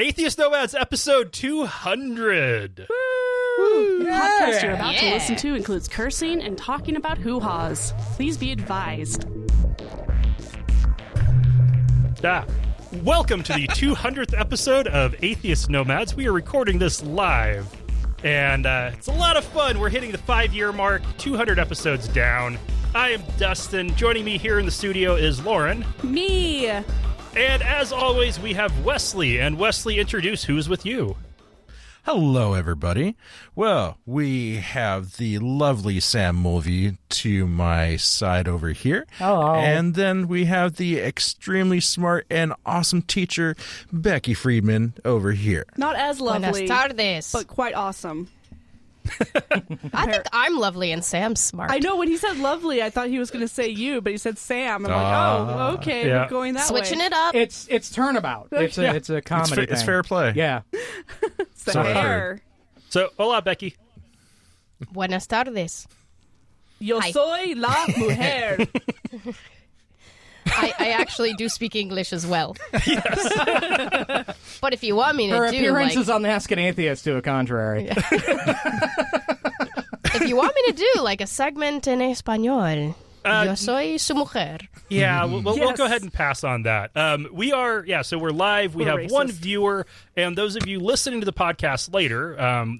Atheist Nomads, episode 200. Woo! The podcast you're about to listen to includes cursing and talking about hoo-haws. Please be advised. Welcome to the 200th episode of Atheist Nomads. We are recording this live, and it's a lot of fun. We're hitting the 5-year mark, 200 episodes down. I am Dustin. Joining me here in the studio is Lauren. Me! And as always, we have Wesley. And Wesley, introduce who's with you. Hello, everybody. Well, we have the lovely Sam Mulvey to my side over here. Hello. And then we have the extremely smart and awesome teacher, Becky Friedman, over here. Not as lovely, Buenas tardes. but quite awesome. I think I'm lovely and Sam's smart. I know, when he said lovely, I thought he was going to say you, but he said Sam. I'm like, oh, okay, yeah. we're going that Switching way. it up. It's turnabout. It's a comedy thing. It's fair play. Yeah. It's the Sorry. hair. So, hola, Becky. Buenas tardes. Yo Hi. soy la mujer. I actually do speak English as well. Yes. But if you want me to Her do, appearances on the Ask an Atheist to a contrary. if you want me to do like a segment in español, yo soy su mujer. Yeah, we'll Yes. go ahead and pass on that. So we're live. We We're have one racist. viewer, and those of you listening to the podcast later,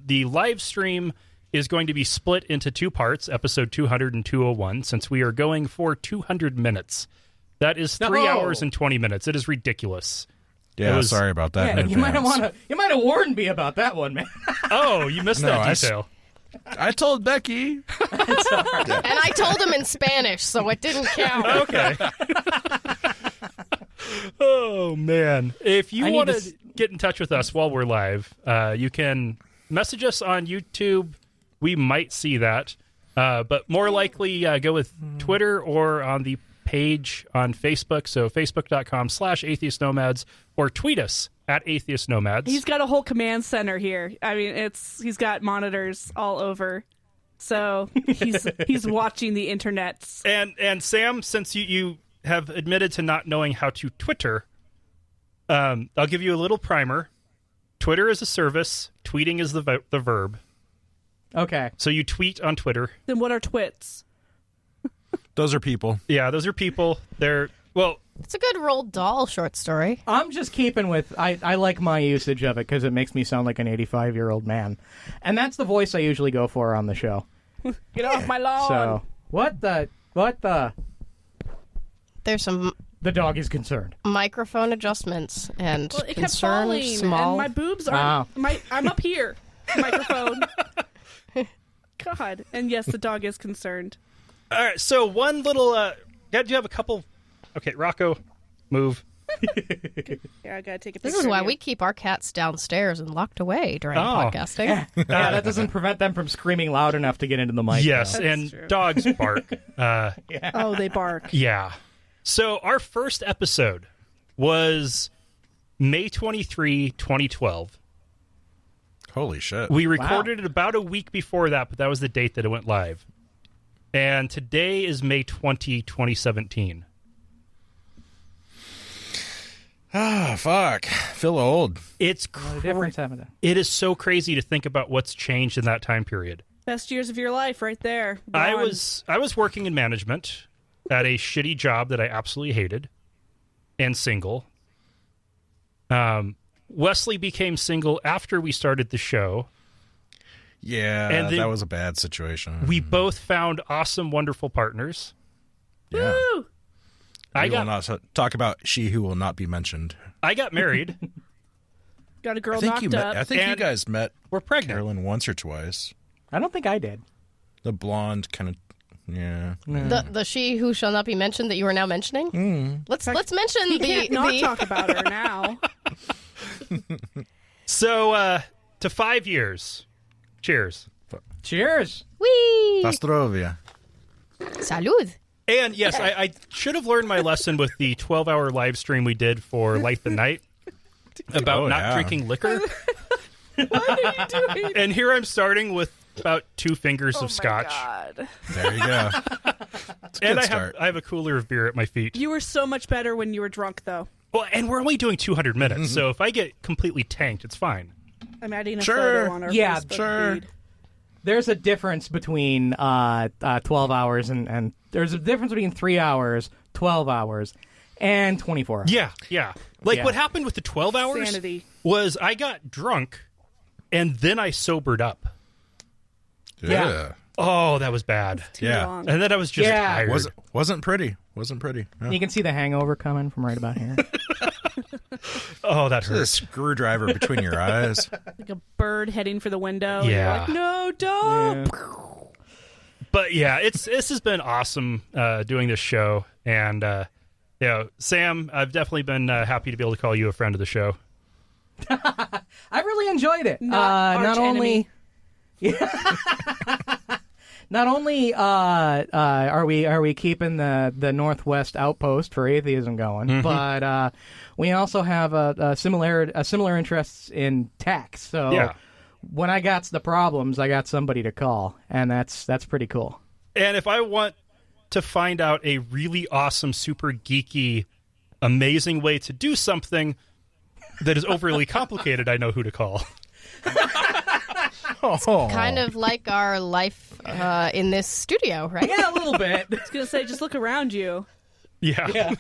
the live stream is going to be split into two parts, episode 200 and 201, since we are going for 200 minutes. That is 3 hours and 20 minutes. It is ridiculous. Yeah, sorry about that. Yeah, in you might advance. have warned me about that one, man. Oh, you missed No, that I detail. I told Becky. And I told him in Spanish, so it didn't count. Okay. Oh, man. If you I need want to to get in touch with us while we're live, you can message us on YouTube. We might see that. But more likely, go with Twitter or on the page on Facebook. So facebook.com/atheistnomads, or tweet us at atheistnomads. He's got a whole command center here. I mean, he's got monitors all over. So he's watching the internets. And Sam, since you have admitted to not knowing how to Twitter, I'll give you a little primer. Twitter is a service. Tweeting is the verb. Okay. So you tweet on Twitter. Then what are twits? Those are people. Yeah, those are people. It's a good Roald Dahl short story. I'm just keeping with, I like my usage of it because it makes me sound like an 85-year-old man. And that's the voice I usually go for on the show. Get off my lawn. So, what the? There's some The dog is concerned. microphone adjustments and Well, it kept concern falling, small. and my boobs are. I'm up here. Microphone. God, and yes, the dog is concerned. All right, so one little... do you have a couple... Okay, Rocco, move. Yeah, I gotta take a picture. This is why of we you. keep our cats downstairs and locked away during Oh. podcasting. Yeah, that doesn't prevent them from screaming loud enough to get into the mic. Yes, though. and true. dogs bark. Oh, they bark. Yeah. So our first episode was May 23, 2012. Holy shit. We recorded it about a week before that, but that was the date that it went live. And today is May 20, 2017. Fuck. Feel old. It's The difference happened. it is so crazy to think about what's changed in that time period. Best years of your life, right there. I Gone. was working in management at a shitty job that I absolutely hated, and single. Wesley became single after we started the show. Yeah, And then- that was a bad situation. We both found awesome, wonderful partners. yeah. Woo! We will not talk about she who will not be mentioned. I got married. Got a girl I think knocked you met. up. I think you And guys met We're pregnant. Carolyn once or twice. I don't think I did. The blonde kind of. Yeah. The she who shall not be mentioned that you are now mentioning. Let's mention He the can't not talk about her now. So, to 5 years. Cheers. Cheers. Whee! Pastrovia. Salud. And yes, I should have learned my lesson with the 12-hour live stream we did for Light the Night about not drinking liquor. What are you doing? And here I'm starting with about 2 fingers Oh of scotch. my God. There you go. It's a And good I start. have a cooler of beer at my feet. You were so much better when you were drunk, though. Well, and we're only doing 200 minutes, so if I get completely tanked, it's fine. I'm adding a Sure. photo on our Yeah, Facebook sure. feed. There's a difference between 12 hours and there's a difference between 3 hours, 12 hours, and 24 hours. Yeah. Like Yeah. what happened with the 12 hours Sanity. was I got drunk and then I sobered up. Yeah. Oh, that was bad. Too Yeah. long. And then I was just Yeah. tired. Wasn't pretty. Wasn't pretty. No. You can see the hangover coming from right about here. Oh, that A hurt. screwdriver between your eyes. Like a bird heading for the window. and Yeah. You're like, no, don't. But yeah, this has been awesome doing this show. And, Sam, I've definitely been happy to be able to call you a friend of the show. I really enjoyed it. Not not arch only, not only are we keeping the Northwest Outpost for atheism going, but we also have a similar interests in tech. So Yeah. when I got the problems, I got somebody to call, and that's pretty cool. And if I want to find out a really awesome, super geeky, amazing way to do something that is overly complicated, I know who to call. Kind of like our life in this studio, right? Yeah, a little bit. I was going to say, just look around you. Yeah.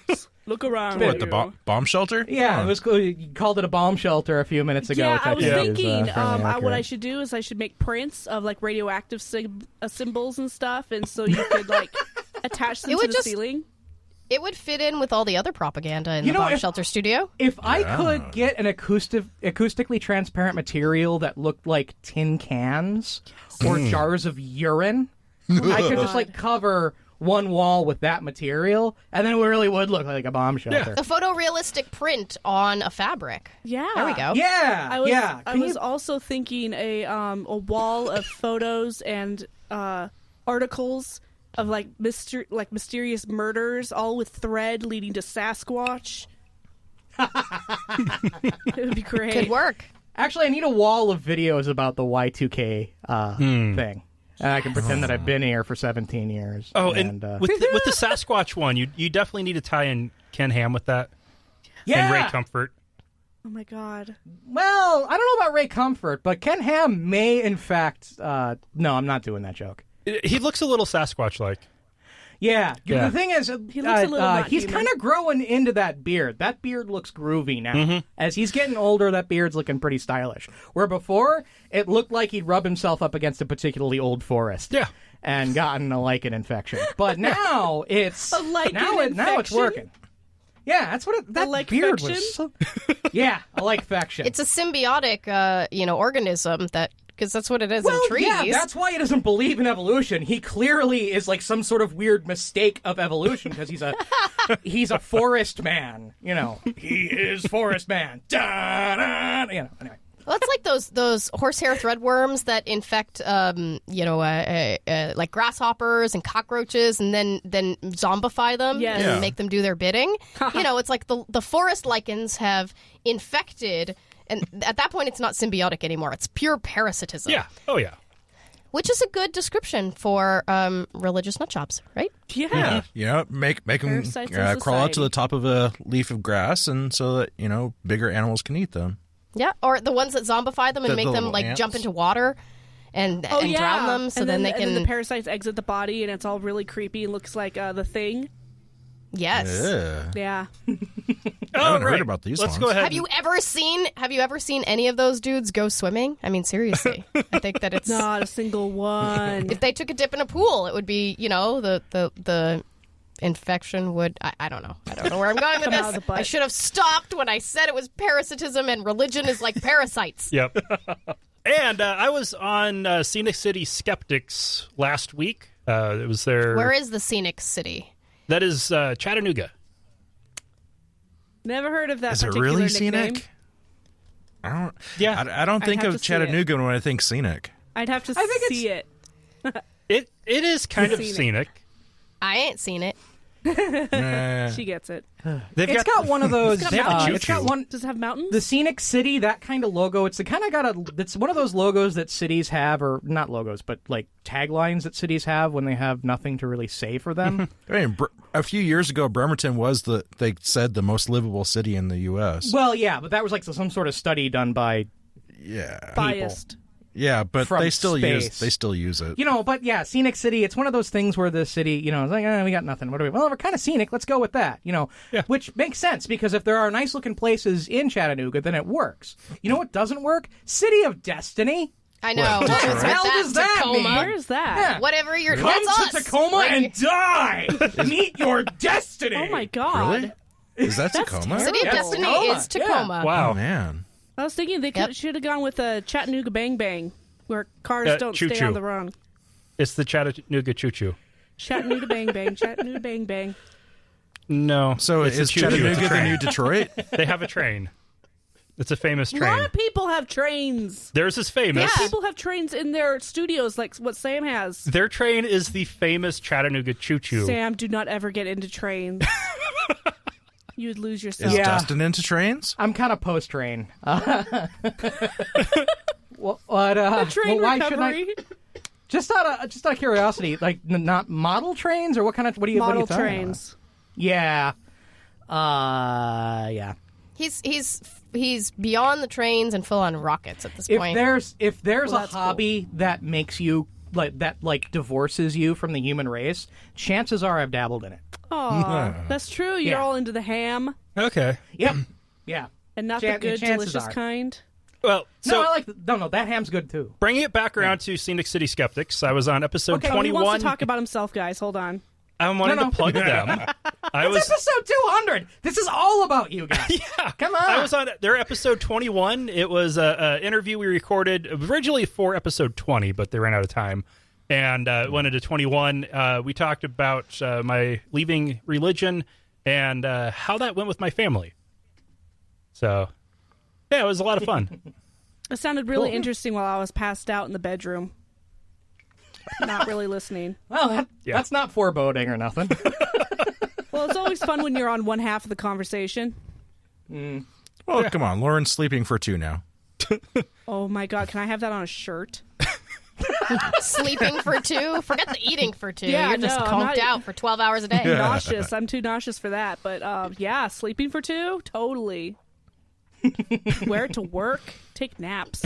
Look around What, you. the bomb shelter? Yeah, Oh. it was cool. You called it a bomb shelter a few minutes ago. Yeah, which I was think is, thinking fairly what I accurate. should do is I should make prints of like radioactive symbols and stuff, and so you could like attach them It to would the just- ceiling. It would fit in with all the other propaganda in You the know, bomb if- shelter studio. If I could get an acoustically transparent material that looked like tin cans or jars of urine, I could just like cover one wall with that material, and then it really would look like a bomb shelter. A photorealistic print on a fabric. Yeah, There we go. Yeah, I was, yeah. I Can was you- also thinking a wall of photos and articles of like mysterious murders, all with thread leading to Sasquatch. It would be great. Could work. Actually, I need a wall of videos about the Y2K thing. And I can pretend that I've been here for 17 years. Oh, and with the Sasquatch one, you definitely need to tie in Ken Ham with that. yeah. And Ray Comfort. Oh my god. Well, I don't know about Ray Comfort, but Ken Ham may, in fact. No, I'm not doing that joke. He looks a little Sasquatch-like. Yeah. Yeah. The thing is, He looks a little not he's human. kind of growing into that beard. That beard looks groovy now. As he's getting older, that beard's looking pretty stylish. Where before, it looked like he'd rub himself up against a particularly old forest. Yeah. And gotten a lichen infection. But now it's A lichen now it's infection? working. Yeah, that's what that beard like-fection? was. So, yeah, a like-fection. It's a symbiotic, organism that because that's what it is Well, in trees. yeah, that's why he doesn't believe in evolution. He clearly is like some sort of weird mistake of evolution because he's a forest man. You know, he is forest man. Da-da, you know, anyway. Well, it's like those horsehair threadworms that infect, like grasshoppers and cockroaches, and then zombify them Yes. and Yeah. make them do their bidding. It's like the forest lichens have infected, and at that point, it's not symbiotic anymore. It's pure parasitism. Yeah. Oh, yeah. Which is a good description for religious nutjobs, right? Yeah. Yeah, make them Parasites in crawl out to society. the top of a leaf of grass, and so that bigger animals can eat them. Yeah, or the ones that zombify them and The make them little like ants? jump into water and Oh, yeah. drown them, so and then they and can. then the parasites exit the body, and it's all really creepy and looks like the Thing. Yes. Ugh. Yeah. I haven't heard about these Let's ones. go ahead. Have you ever seen any of those dudes go swimming? I mean, seriously. I think that it's Not a single one. if they took a dip in a pool, it would be, the infection would I don't know. I don't know where I'm going with Come out of this. the butt. I should have stopped when I said it was parasitism and religion is like parasites. Yep. And I was on Scenic City Skeptics last week. It was their... Where is the scenic city? That is Chattanooga. Never heard of that Is it particular really nickname. scenic? I don't. Yeah. I don't think have of to see it. Chattanooga when I think scenic. I'd have to think see it. It is kind of Scenic. scenic. I ain't seen it. She gets it. It's got one of those. They have a It's got choo-choo. one. Does it have mountains? The Scenic City, that kind of logo. It's the kind of it's one of those logos that cities have, or not logos, but like taglines that cities have when they have nothing to really say for them. I mean, a few years ago, Bremerton was they said the most livable city in the U.S. Well, yeah, but that was like some sort of study done by Biased. Yeah, but From they still space. use it. But yeah, Scenic City, it's one of those things where the city, is like, we got nothing. What do we? Well, we're kind of scenic. Let's go with that, Yeah. Which makes sense because if there are nice looking places in Chattanooga, then it works. You know what doesn't work? City of Destiny. I know. What the hell does that Tacoma? mean? Where is that? Yeah. Whatever you're. Come That's to us. Tacoma Like, and die. Meet your destiny. Oh my god. Really? Is that Tacoma? City of Yeah, Destiny Tacoma. is Tacoma. Wow. Oh, man. I was thinking they Yep. should have gone with a Chattanooga Bang Bang, where cars don't stay choo-choo. on the run. It's the Chattanooga Choo-Choo. Chattanooga Bang Bang, Chattanooga Bang Bang. No. So it's a is choo-choo. It's a Chattanooga the train. new Detroit? They have a train. It's a famous A lot train. of people have trains. Theirs is famous. Yeah. People have trains in their studios, like what Sam has. Their train is the famous Chattanooga Choo-Choo. Sam, do not ever get into trains. You would lose yourself. Is Yeah. Dustin into trains? I'm kind of post-train. Well, but, Train why shouldn't I? recovery. Just out of curiosity, like not model trains or what kind of what are you Model talking trains. About? Yeah, yeah. He's beyond the trains and full on rockets at this point. If there's Well, a that's hobby that makes you like divorces you from the human race, chances are I've dabbled in it. Aw, that's true. You're Yeah. all into the ham Okay. Yep. Yeah. and not the good, chances delicious are. kind. Well, so No, I like no. That ham's good too. bringing it back around to Scenic City Skeptics, I was on episode Okay, he 21. wants to talk about himself, guys. Hold on. I wanted No. to plug them. I was Episode 200. This is all about you guys. yeah. Come on. I was on their episode 21. It was a interview we recorded originally for episode 20, but they ran out of time. And went into 21. We talked about my leaving religion and how that went with my family. So, yeah, it was a lot of fun. It sounded really interesting while I was passed out in the bedroom. Not really listening. Well, that's not foreboding or nothing. Well, it's always fun when you're on one half of the conversation. Well, come on. Lauren's sleeping for two now. Oh my god, can I have that on a shirt? Sleeping for two? Forget the eating for two. Yeah, You're just no, I'm conked not- out for 12 hours a day. Nauseous. I'm too nauseous for that. But yeah, sleeping for two? Totally. Wear it to work. Take naps.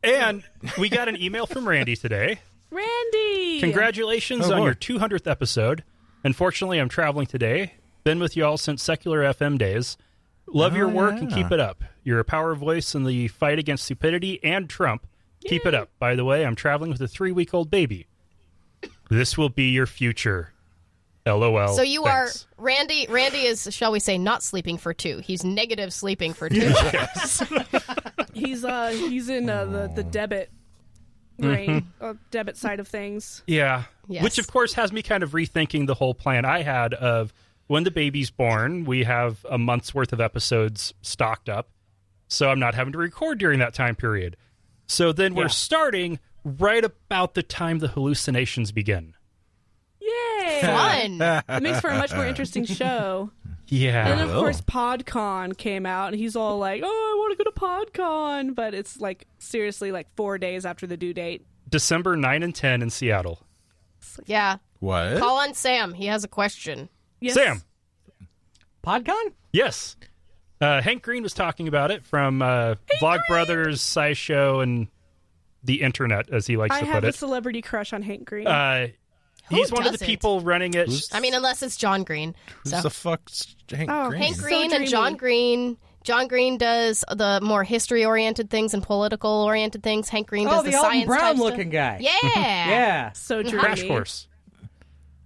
And we got an email from Randy today. Randy! Congratulations Oh, on boy. your 200th episode. Unfortunately, I'm traveling today. Been with you all since Secular FM days. Love your work and yeah. keep it up. You're a power voice in the fight against stupidity and Trump. Keep it up. By the way, I'm traveling with a 3-week-old baby. This will be your future. LOL. So you Thanks. are Randy. Randy is, shall we say, not sleeping for two. He's negative sleeping for two. He's in the debit brain, debit side of things. Yeah. Yes. Which, of course, has me kind of rethinking the whole plan I had of when the baby's born, we have a month's worth of episodes stocked up. So I'm not having to record during that time period. So then we're starting right about the time the hallucinations begin. Yay! Fun. It makes for a much more interesting show. Yeah. And of course, PodCon came out, and he's all like, "Oh, I want to go to PodCon," but it's like seriously like 4 days after the due date. December 9 and 10 in Seattle. Yeah. What? Call on Sam. He has a question. Yes. Sam. PodCon? Yes. Hank Green was talking about it from Vlog Brothers, SciShow, and the internet, as he likes I to have put a it. celebrity crush on Hank Green. He's one of the doesn't? people running it. I mean, unless it's John Green. Who's So. the fuck's Hank Oh, Green? Hank So Green and John dreamy. Green. John Green does the more history-oriented things and political-oriented things. Hank Green does Oh, the the Alton science type Brown-looking guy. stuff. Yeah. Yeah. so Crash dreamy. Course.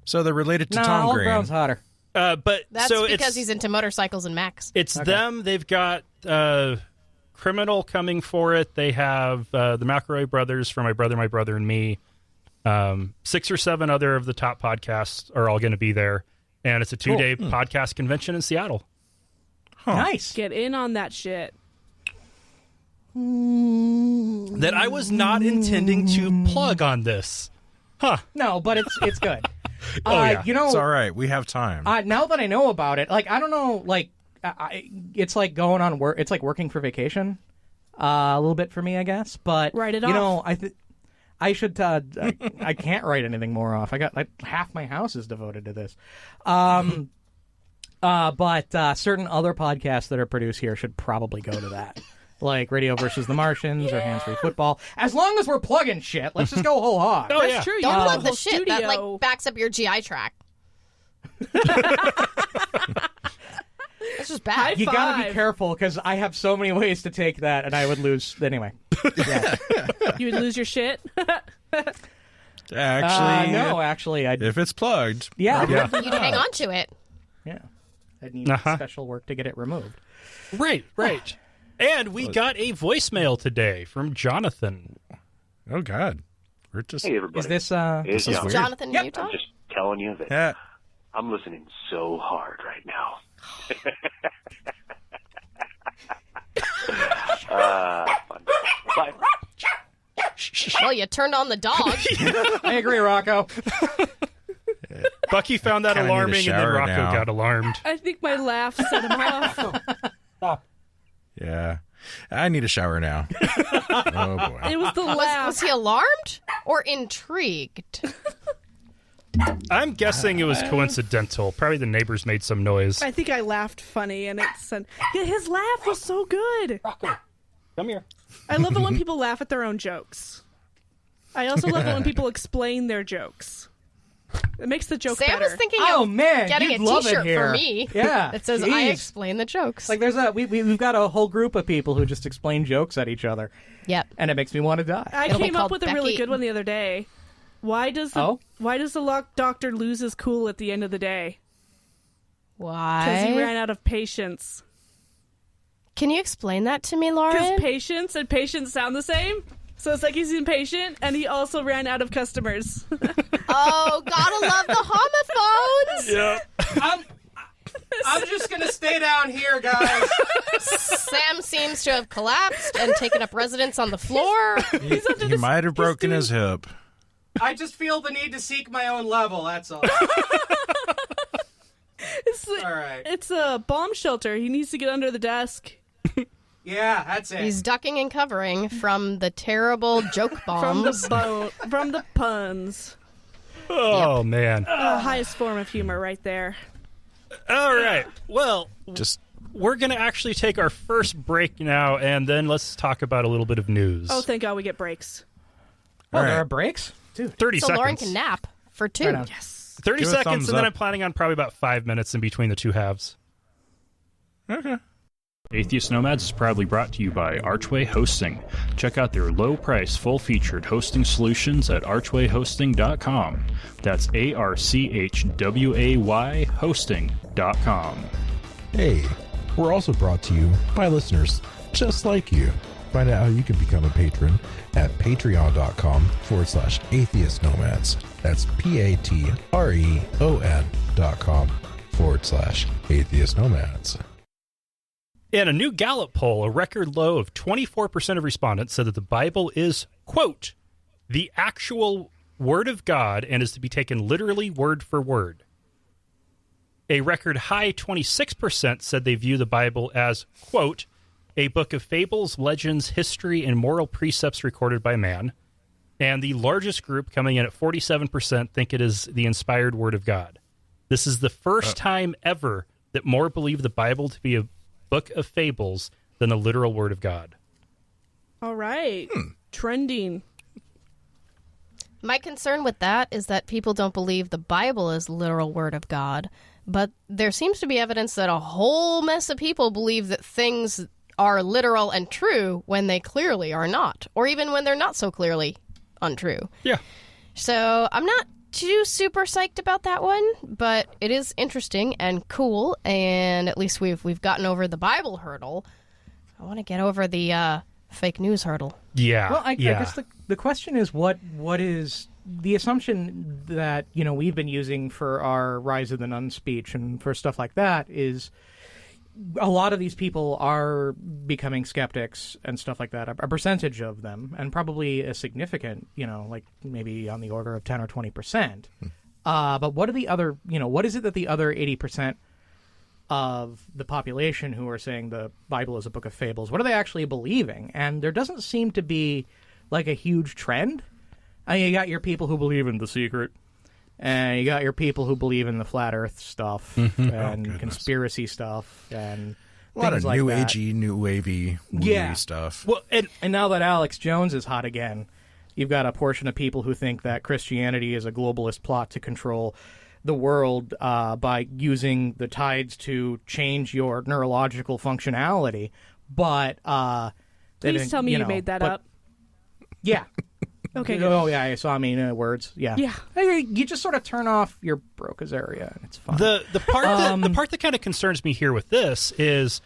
So they're related to No, Tom Alton Green. Brown's hotter. But That's so because it's, he's into motorcycles and Macs. It's them. They've got Criminal coming for it. They have the McElroy brothers for My Brother, and Me. 6 or 7 other of the top podcasts are all going to be there. And it's a 2-day podcast convention in Seattle. Nice. Get in on that shit. That I was not intending to plug on this. No, but it's good. Oh, yeah. You know, It's all right. We have time. now that I know about it, like I don't know, like it's like going on work. It's like working for vacation, a little bit for me, I guess. But Write it you off. know, I should. I can't write anything more off. I got like half my house is devoted to this. But certain other podcasts that are produced here should probably go to that. Like Radio versus the Martians or Hands Free Football. As long as we're plugging shit, let's just go whole hog. Oh, That's yeah. true. You Don't have plug a the whole shit that studio. like backs up your GI track. That's just bad. You gotta be Five. careful because I have so many ways to take that, and I would lose anyway. Yeah. You would lose your shit. Actually, No, actually, I'd if it's plugged, yeah. You'd hang on to it. Yeah. I'd need special work to get it removed. Right. And we got a voicemail today from Jonathan. oh god, we're just Hey, everybody. Is this This is John. weird. Jonathan in Yep. Utah? I'm just telling you that Yeah. I'm listening so hard right now. Fun. Bye. Well, you turned on the dog. I agree, Rocco. Bucky found that Kinda need a alarming, and then shower Rocco now. got alarmed. I think my laugh set him off. Yeah. I need a shower now. Oh boy. It was the laugh. Was he alarmed or intrigued? I'm guessing it was coincidental. Probably the neighbors made some noise. I think I laughed funny, and his laugh was so good. Rocco, come here. I love it when people laugh at their own jokes. I also love it when people explain their jokes. It makes the joke Sam better. was thinking Oh of man, getting you'd a love T-shirt it here. for me. Yeah, that says Jeez. I explain the jokes. Like there's we've got a whole group of people who just explain jokes at each other, Yep. and it makes me want to die. I It'll be came up called with a really Becky. good one the other day. Why does the lock doctor lose his cool at the end of the day? Because he Why? ran out of patience. Can you explain that to me, Because Lauren? patience and patience sound the same. So it's like he's impatient, and he also ran out of customers. Oh, gotta love the homophones. Yeah. I'm just gonna stay down here, guys. Sam seems to have collapsed and taken up residence on the floor. He might have broken his hip. I just feel the need to seek my own level. That's all. All right. It's a bomb shelter. He needs to get under the desk. Yeah, that's it. He's ducking and covering from the terrible joke bombs. From the puns. Oh, man. Highest form of humor right there. All right. Well, Just we're going to actually take our first break now, and then let's talk about a little bit of news. Oh, thank God we get breaks. Oh, All there right. are breaks? Dude. 30 So seconds. Lauren can nap for 2. Right on. Yes. 30 Give a seconds, thumbs and then up. I'm planning on probably about 5 minutes in between the two halves. okay. Atheist Nomads is proudly brought to you by Archway Hosting. Check out their low-price, full-featured hosting solutions at archwayhosting.com. That's ARCHWAY hosting.com. Hey, we're also brought to you by listeners just like you. Find out how you can become a patron at patreon.com/atheist nomads. That's patreon.com/atheist nomads. In a new Gallup poll, a record low of 24% of respondents said that the Bible is, quote, the actual Word of God and is to be taken literally word for word. A record high 26% said they view the Bible as, quote, a book of fables, legends, history, and moral precepts recorded by man. And the largest group, coming in at 47%, think it is the inspired Word of God. This is the first time ever that more believe the Bible to be a book of fables than the literal Word of God. All right. Trending. My concern with that is that people don't believe the Bible is the literal word of God, but there seems to be evidence that a whole mess of people believe that things are literal and true when they clearly are not, or even when they're not so clearly untrue. Yeah. So I'm not too super psyched about that one, but it is interesting and cool, and at least we've gotten over the Bible hurdle. I want to get over the fake news hurdle. Yeah. Well, I guess the question is what is the assumption that we've been using for our Rise of the Nun speech and for stuff like that is a lot of these people are becoming skeptics and stuff like that. A percentage of them, and probably a significant, like maybe on the order of 10 or 20%. But what are the other, what is it that the other 80% of the population who are saying the Bible is a book of fables, what are they actually believing? And there doesn't seem to be like a huge trend. I mean, you got your people who believe in The Secret, and you got your people who believe in the flat Earth stuff and conspiracy stuff and a lot of like new that. agey, new wavy movie stuff. Well, and now that Alex Jones is hot again, you've got a portion of people who think that Christianity is a globalist plot to control the world by using the tides to change your neurological functionality. But please tell me you made that up. Yeah. Okay. Oh yeah, I saw words. Yeah. Yeah. You just sort of turn off your Broca's area, and it's fine. The part that kind of concerns me here with this is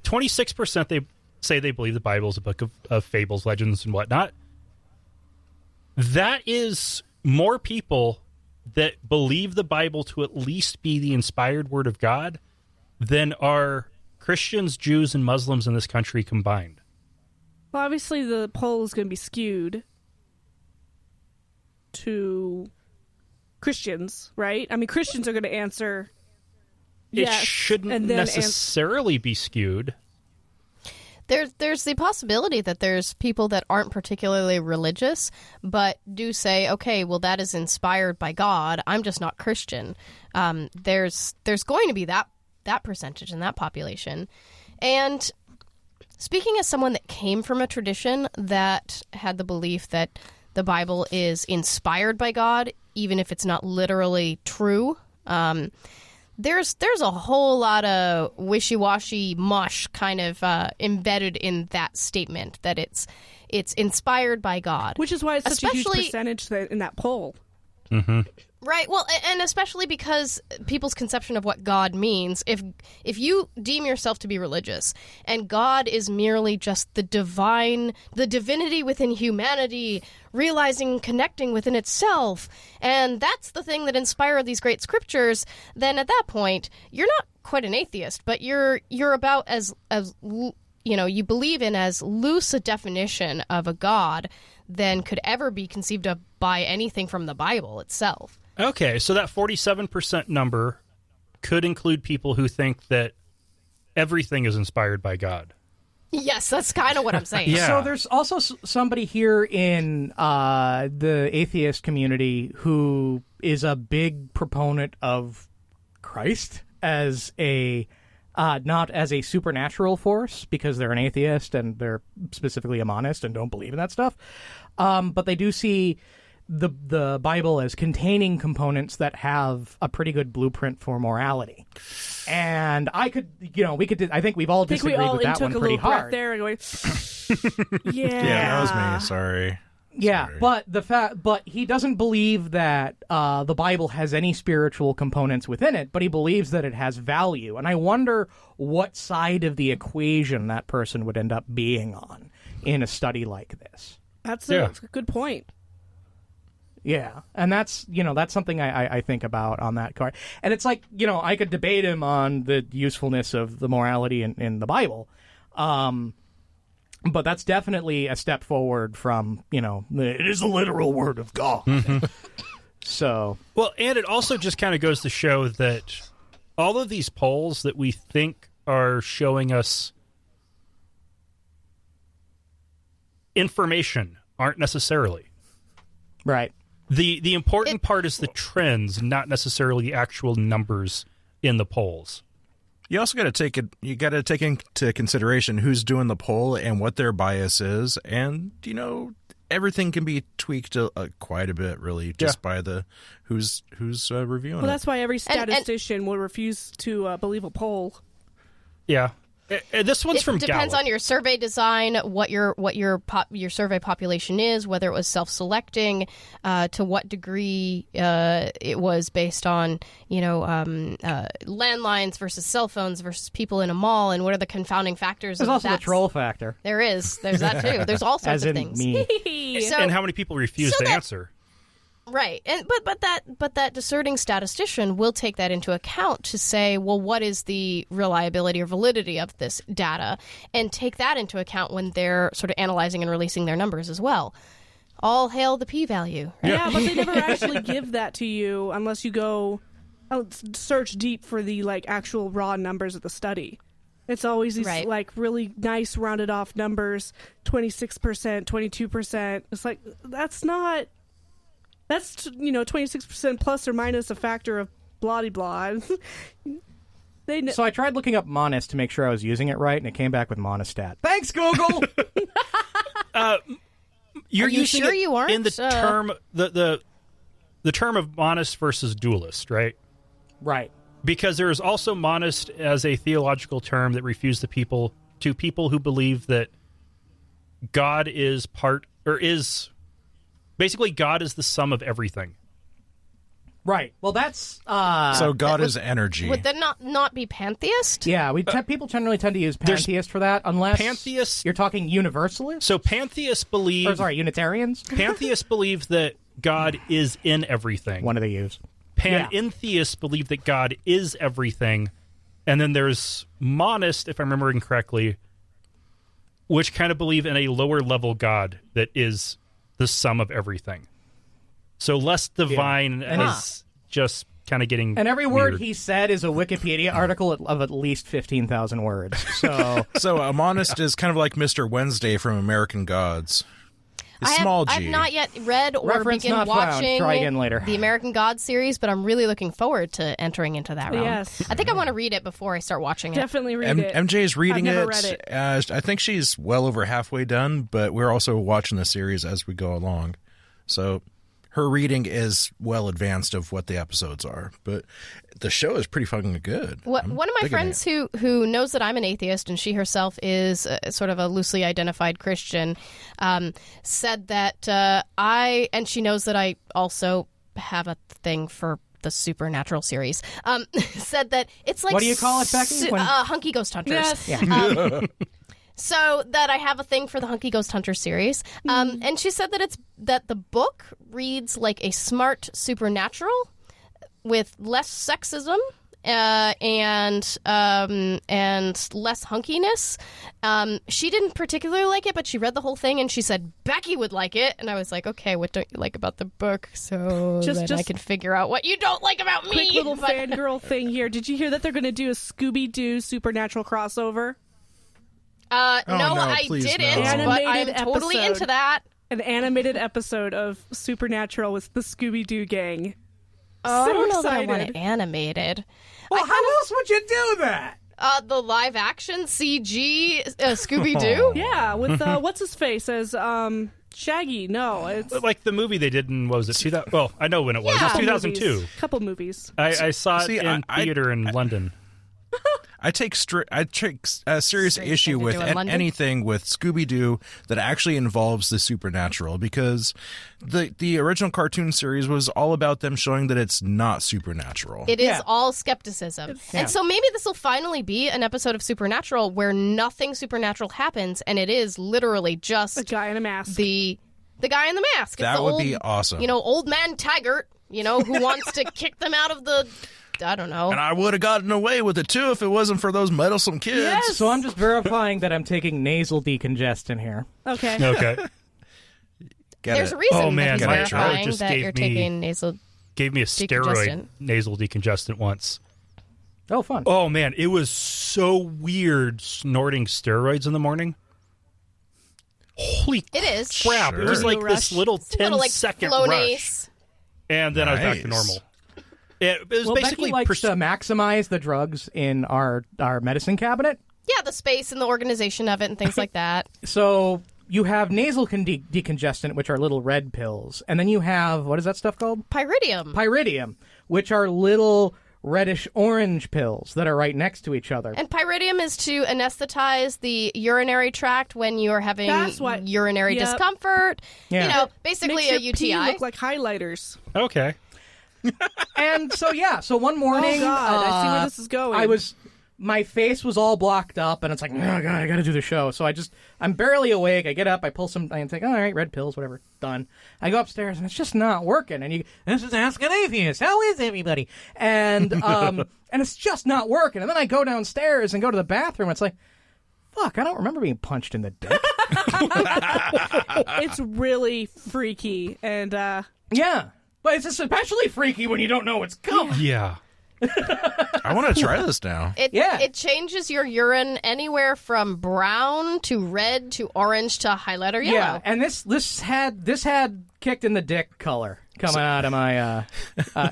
26% they say they believe the Bible is a book of fables, legends, and whatnot. That is more people that believe the Bible to at least be the inspired word of God than are Christians, Jews, and Muslims in this country combined. Well, obviously the poll is going to be skewed to Christians, right? I mean, Christians are going to answer yes. It shouldn't and then necessarily be skewed. There's the possibility that there's people that aren't particularly religious, but do say, okay, well, that is inspired by God. I'm just not Christian. There's going to be that percentage in that population. And speaking as someone that came from a tradition that had the belief that the Bible is inspired by God, even if it's not literally true, there's a whole lot of wishy-washy mush kind of embedded in that statement that it's inspired by God. Which is why it's such a huge percentage in that poll. Mm-hmm. Right. Well, and especially because people's conception of what God means, if you deem yourself to be religious and God is merely just the divinity within humanity, realizing and connecting within itself, and that's the thing that inspired these great scriptures, then at that point, you're not quite an atheist, but you're about as you believe in as loose a definition of a God than could ever be conceived of by anything from the Bible itself. Okay, so that 47% number could include people who think that everything is inspired by God. Yes, that's kind of what I'm saying. Yeah. So there's also somebody here in the atheist community who is a big proponent of Christ as a not as a supernatural force, because they're an atheist and they're specifically a monist and don't believe in that stuff. But they do see the Bible as containing components that have a pretty good blueprint for morality. And I think we've all disagreed with that one pretty hard. There and going, yeah, Yeah, that was me. Sorry. Yeah, Sorry. but he doesn't believe that the Bible has any spiritual components within it, but he believes that it has value. And I wonder what side of the equation that person would end up being on in a study like this. That's a good point. Yeah, and that's something I think about on that card. And it's like, I could debate him on the usefulness of the morality in the Bible, but that's definitely a step forward from, it is a literal word of God. So, well, and it also just kind of goes to show that all of these polls that we think are showing us information aren't necessarily. Right. The important part is the trends, not necessarily actual numbers in the polls. You also got to take into consideration who's doing the poll and what their bias is, and everything can be tweaked quite a bit, really, just by the who's reviewing it. Well, that's why every statistician will refuse to believe a poll. Yeah. This one's from Gallup. It depends on your survey design, what your survey population is, whether it was self-selecting, to what degree it was based on landlines versus cell phones versus people in a mall, and what are the confounding factors. There's also the troll factor. There's that too. There's all sorts of things. Me. And how many people refuse to answer? Right, and but that discerning statistician will take that into account to say, well, what is the reliability or validity of this data, and take that into account when they're sort of analyzing and releasing their numbers as well. All hail the p-value. Right? Yeah, but they never actually give that to you unless you go search deep for the actual raw numbers of the study. It's always these really nice rounded off numbers, 26%, 22%. It's like that's 26% plus or minus a factor of blah blah. So I tried looking up Monist to make sure I was using it right, and it came back with Monistat. Thanks, Google. You're Are you using sure it you aren't? in the term the term of monist versus dualist, right? Right. Because there is also monist as a theological term that refers to people who believe that God is basically God is the sum of everything. Right. Well, that's so God is energy. Would that not be pantheist? Yeah, people generally tend to use pantheist for that, unless pantheists. You're talking universalists. So pantheists believe, Unitarians. Pantheists believe that God is in everything. One of the U's. Panentheists believe that God is everything, and then there's monist, if I'm remembering correctly, which kind of believe in a lower level God that is the sum of everything. So less divine and is just kind of getting And every word weird. he said is a Wikipedia article of at least 15,000 words. So a monist is kind of like Mr. Wednesday from American Gods. Small G. I've not yet read or Reference begin not found. watching Try again later. the American Gods series, but I'm really looking forward to entering into that realm. Yes. I think I want to read it before I start watching it. Definitely read it. MJ's reading I've never it. read it. I think she's well over halfway done, but we're also watching the series as we go along. So her reading is well advanced of what the episodes are, but the show is pretty fucking good. One of my friends who knows that I'm an atheist and she herself is sort of a loosely identified Christian said that and she knows that I also have a thing for the Supernatural series, said that it's like... What do you call it, Becky? Hunky Ghost Hunters. Yes. yeah. So that I have a thing for the Hunky Ghost Hunter series, and she said that the book reads like a smart Supernatural with less sexism and less hunkiness. She didn't particularly like it, but she read the whole thing and she said Becky would like it, and I was like, okay, what don't you like about the book? So then I can figure out what you don't like about me. Quick little fangirl thing here. Did you hear that they're going to do a Scooby-Doo Supernatural crossover? no, I please, didn't, no. but I'm Animated totally episode. into that. An animated episode of Supernatural with the Scooby-Doo gang. Oh, I So don't know that I excited. want it animated. Well, how else would you do that? The live action CG Scooby-Doo? Yeah, with what's his face as Shaggy. No, it's like the movie they did in, what was it, 2000? Well, I know when it was. Yeah. It was 2002. Couple movies. I saw it in theater in London. I take a serious Strange issue thing to with do in London. anything with Scooby-Doo that actually involves the supernatural, because the original cartoon series was all about them showing that it's not supernatural. It is all skepticism. Yeah. And so maybe this will finally be an episode of Supernatural where nothing supernatural happens, and it is literally just A guy in a mask. the guy in the mask. It's That the would old, be awesome. Old man Taggart, who wants to kick them out of the... I don't know. And I would have gotten away with it too if it wasn't for those meddlesome kids. Yes. So I'm just verifying that I'm taking nasal decongestant here. Okay. Okay. There's a reason Oh, man, that he's my verifying throat just that gave you're me- taking nasal... Gave me a steroid Decongestant. nasal decongestant once. Oh, fun. Oh, man, it was so weird snorting steroids in the morning. Holy It is. crap. It was Sure. like Rush. this little It's a little, 10-second Flonase. rush. And then I was back to Nice. normal. It was Well, basically... Becky likes to maximize the drugs in our medicine cabinet. Yeah, the space and the organization of it and things like that. So you have nasal decongestant, which are little red pills. And then you have, what is that stuff called? Pyridium. Pyridium, which are little reddish-orange pills that are right next to each other. And pyridium is to anesthetize the urinary tract when you're having That's what- urinary Yep. discomfort. Yeah. Basically Makes a your pee UTI. look like highlighters. Okay. And so one morning... Oh, God, I see where this is going. I was my face was all blocked up, and it's like, oh god, I gotta do the show. So I'm barely awake. I get up, I pull some, and think, all right, red pills, whatever, done. I go upstairs, and it's just not working. And this is Ask an Atheist. How is everybody? And and it's just not working. And then I go downstairs and go to the bathroom. It's like, fuck, I don't remember being punched in the dick. It's really freaky, and yeah, but it's especially freaky when you don't know what's coming. Yeah. I want to try this now. It changes your urine anywhere from brown to red to orange to highlighter yellow. Yeah, and this had kicked in the dick color coming out of my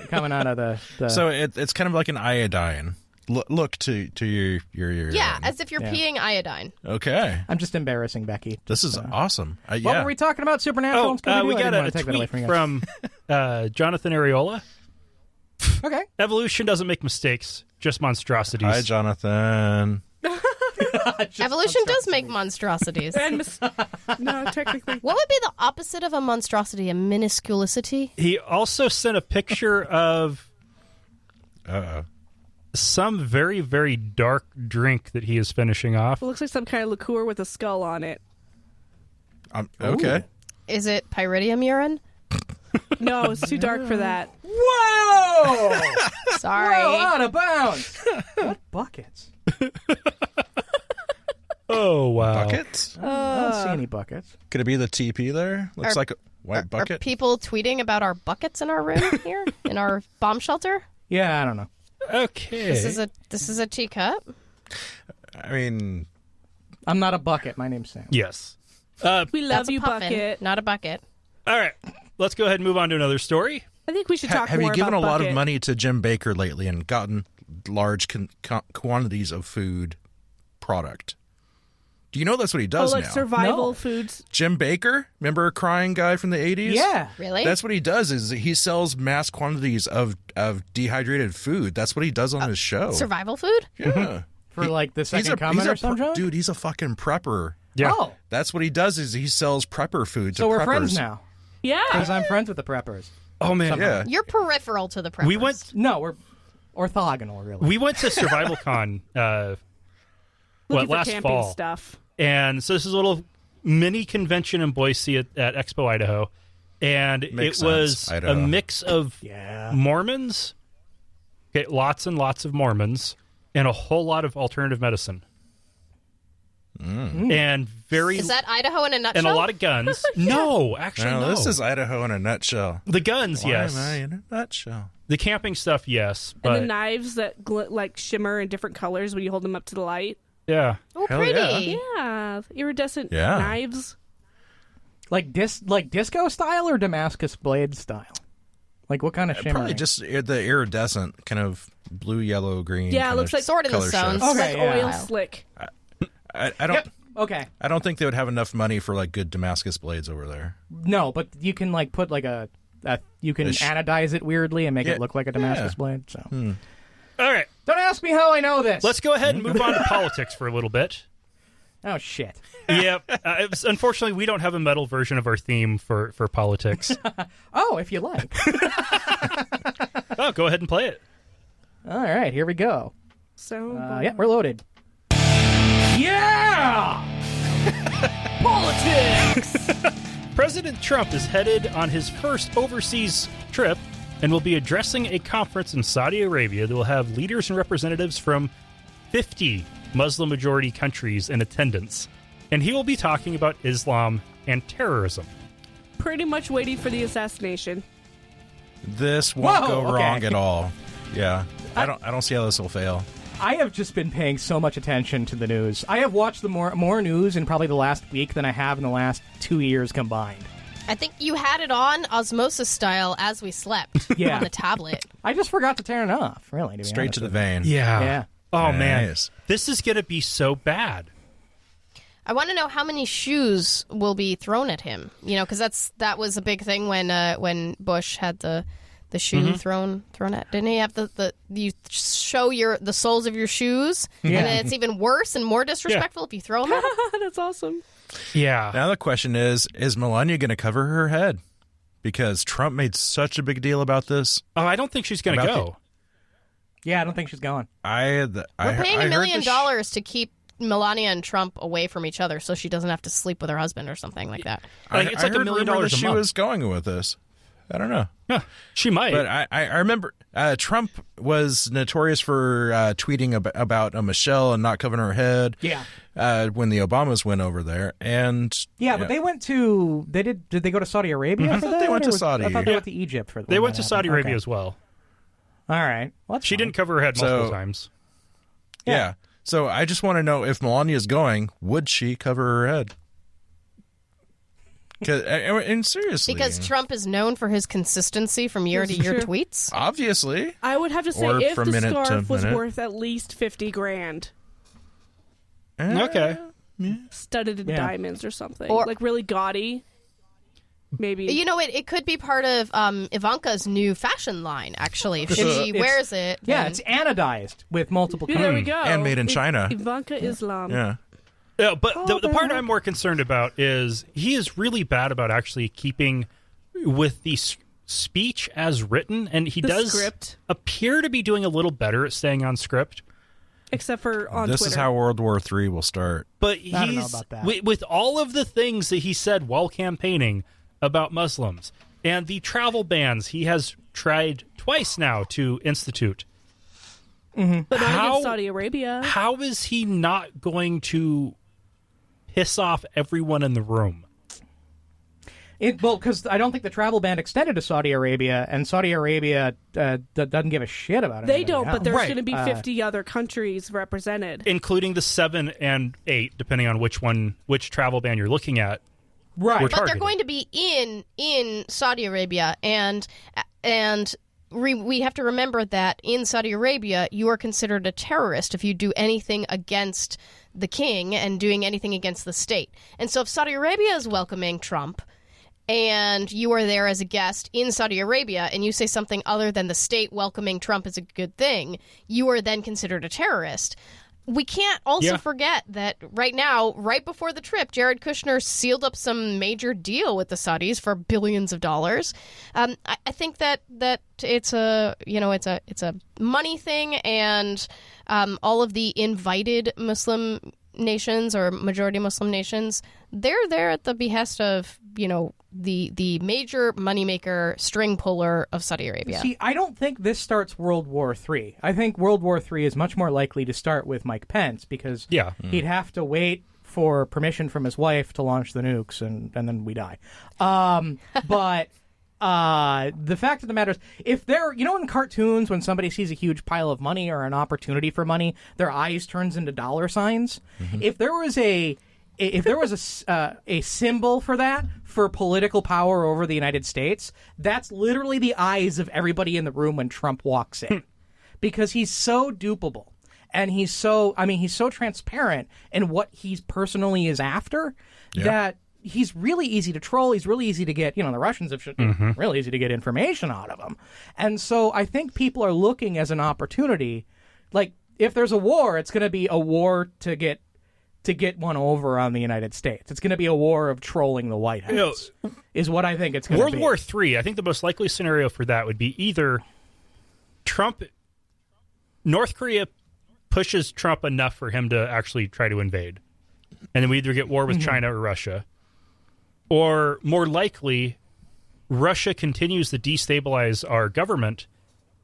coming out of the. So it's kind of like an iodine look to your yeah, as if you're peeing iodine. Okay, I'm just embarrassing Becky. This is awesome. What were we talking about? Supernatural. We got a tweet from Jonathan Areola. Okay. Evolution doesn't make mistakes, just monstrosities. Hi, Jonathan. Evolution does make monstrosities. No, technically. What would be the opposite of a monstrosity? A minusculicity? He also sent a picture of some very, very dark drink that he is finishing off. It looks like some kind of liqueur with a skull on it. Okay. Is it pyridium urine? No, it's too dark for that. Whoa! Sorry. Whoa, out of bounds. What buckets? Oh, wow. Buckets? I don't see any buckets. Could it be the TP there? Looks like a white bucket. Are people tweeting about our buckets in our room here? In our bomb shelter? Yeah, I don't know. Okay. This is a teacup. I mean, I'm not a bucket. My name's Sam. Yes. We love That's you, a puffin, Bucket. not a bucket. All right. Let's go ahead and move on to another story. I think we should talk have more you given a about lot Bucket. of money to Jim Baker lately and gotten large quantities of food product? Do you know that's what he does like now? survival No. foods? Jim Baker, remember a crying guy from the 80s? Yeah. Really? That's what he does is he sells mass quantities of dehydrated food. That's what he does on his show. Survival food? Yeah. For like the second comment or something? Dude, he's a fucking prepper. Yeah. Oh, That's what he does is he sells prepper food to so we're preppers. friends now. Yeah. Because I'm friends with the preppers. Oh, man. Yeah. You're peripheral to the preppers. We went No, we're orthogonal, really. We went to Survival Con Looking for last camping fall. stuff. And so this is a little mini convention in Boise at Expo, Idaho. And Makes it was sense, Idaho. a mix of Mormons, lots and lots of Mormons, and a whole lot of alternative medicine. And Is that Idaho in a nutshell? and a lot of guns. No, actually, no. This is Idaho in a nutshell. The guns, Why yes. am I in a nutshell? The camping stuff, yes. And But the knives that like shimmer in different colors when you hold them up to the light. yeah. Oh, Hell pretty. Yeah, iridescent Yeah. knives. Like disco style or Damascus blade style? Like what kind of shimmer? Probably just the iridescent kind of blue, yellow, green. Yeah, it kind looks of like Sword in the color Stones. shift. Okay, like yeah. oil slick. I don't. Yep. Okay. I don't think they would have enough money for like good Damascus blades over there. No, but you can like put like you can anodize it weirdly and make it look like a Damascus blade. So All right. don't ask me how I know this. Let's go ahead and move on to politics for a little bit. Oh shit. Yep. Unfortunately, we don't have a metal version of our theme for politics. Oh, if you like. Oh, go ahead and play it. All right, here we go. So Yeah, we're loaded. Yeah! Politics! President Trump is headed on his first overseas trip and will be addressing a conference in Saudi Arabia that will have leaders and representatives from 50 Muslim-majority countries in attendance. And he will be talking about Islam and terrorism. pretty much waiting for the assassination. This won't go okay. wrong at all. Yeah, I don't see how this will fail. I have just been paying so much attention to the news. I have watched the more news in probably the last week than I have in the last 2 years combined. I think you had it on osmosis style as we slept Yeah. on the tablet. I just forgot to turn it off, really. To be Straight honest to the with you. vein. Yeah. Oh, man. Nice. This is going to be so bad. I want to know how many shoes will be thrown at him. You know, because that was a big thing when Bush had the shoe thrown at. Didn't he have the you show the soles of your shoes, and then it's even worse and more disrespectful if you throw them at him? That's awesome. Yeah. Now the question is Melania going to cover her head? Because Trump made such a big deal about this. Oh, I don't think she's going to About go. Yeah, I don't think she's going. We're paying $1 million to keep Melania and Trump away from each other so she doesn't have to sleep with her husband or something like that. It's like $1 million a month. She was going with this. I don't know. Yeah, she might. But I remember Trump was notorious for tweeting about Michelle and not covering her head. Yeah. When the Obamas went over there, and but they went to did they go to Saudi Arabia? I thought they went to Saudi. I thought they went to Egypt for. They went to Saudi Arabia as well. All right. Well, she didn't cover her head multiple times. Yeah. So I just want to know if Melania's going, would she cover her head? And seriously, because Trump is known for his consistency from year to year tweets. Obviously, I would have to say if the scarf was worth at least $50,000. Okay, studded in diamonds or something, or like really gaudy. Maybe it could be part of Ivanka's new fashion line. Actually, if she wears it, it's anodized with multiple colors. There we go, and made in China. Ivanka Islam. Yeah. Yeah, but the part I'm more concerned about is he is really bad about actually keeping with the speech as written, and he does script. Appear to be doing a little better at staying on script. Except for on This Twitter. is how World War III will start. But I don't know about that. With all of the things that he said while campaigning about Muslims and the travel bans he has tried twice now to institute. Mm-hmm. But not against Saudi Arabia. How is he not going to piss off everyone in the room? Because I don't think the travel ban extended to Saudi Arabia, and Saudi Arabia doesn't give a shit about it. They don't, but there's going to be 50 other countries represented. Including the 7 and 8, depending on which travel ban you're looking at. Right. But they're going to be in Saudi Arabia, and we have to remember that in Saudi Arabia, you are considered a terrorist if you do anything against the king and doing anything against the state. And so if Saudi Arabia is welcoming Trump and you are there as a guest in Saudi Arabia and you say something other than the state welcoming Trump is a good thing, you are then considered a terrorist. We can't also forget that right now, right before the trip, Jared Kushner sealed up some major deal with the Saudis for billions of dollars. I think that it's a money thing, and all of the invited Muslim nations or majority Muslim nations, they're there at the behest of the major moneymaker, string puller of Saudi Arabia. See, I don't think this starts World War III. I think World War III is much more likely to start with Mike Pence, because he'd have to wait for permission from his wife to launch the nukes, and then we die. But the fact of the matter is, if they're, in cartoons, when somebody sees a huge pile of money or an opportunity for money, their eyes turns into dollar signs. Mm-hmm. If there was a symbol for that, for political power over the United States, that's literally the eyes of everybody in the room when Trump walks in. Because he's so dupable, and he's so transparent in what he personally is after, that he's really easy to troll. He's really easy to get, the Russians have really easy to get information out of him. And so I think people are looking as an opportunity. Like, if there's a war, it's going to be a war to get one over on the United States. It's going to be a war of trolling the White House, is what I think it's going to be. World War III, I think the most likely scenario for that would be either North Korea pushes Trump enough for him to actually try to invade, and then we either get war with China or Russia. Or, more likely, Russia continues to destabilize our government,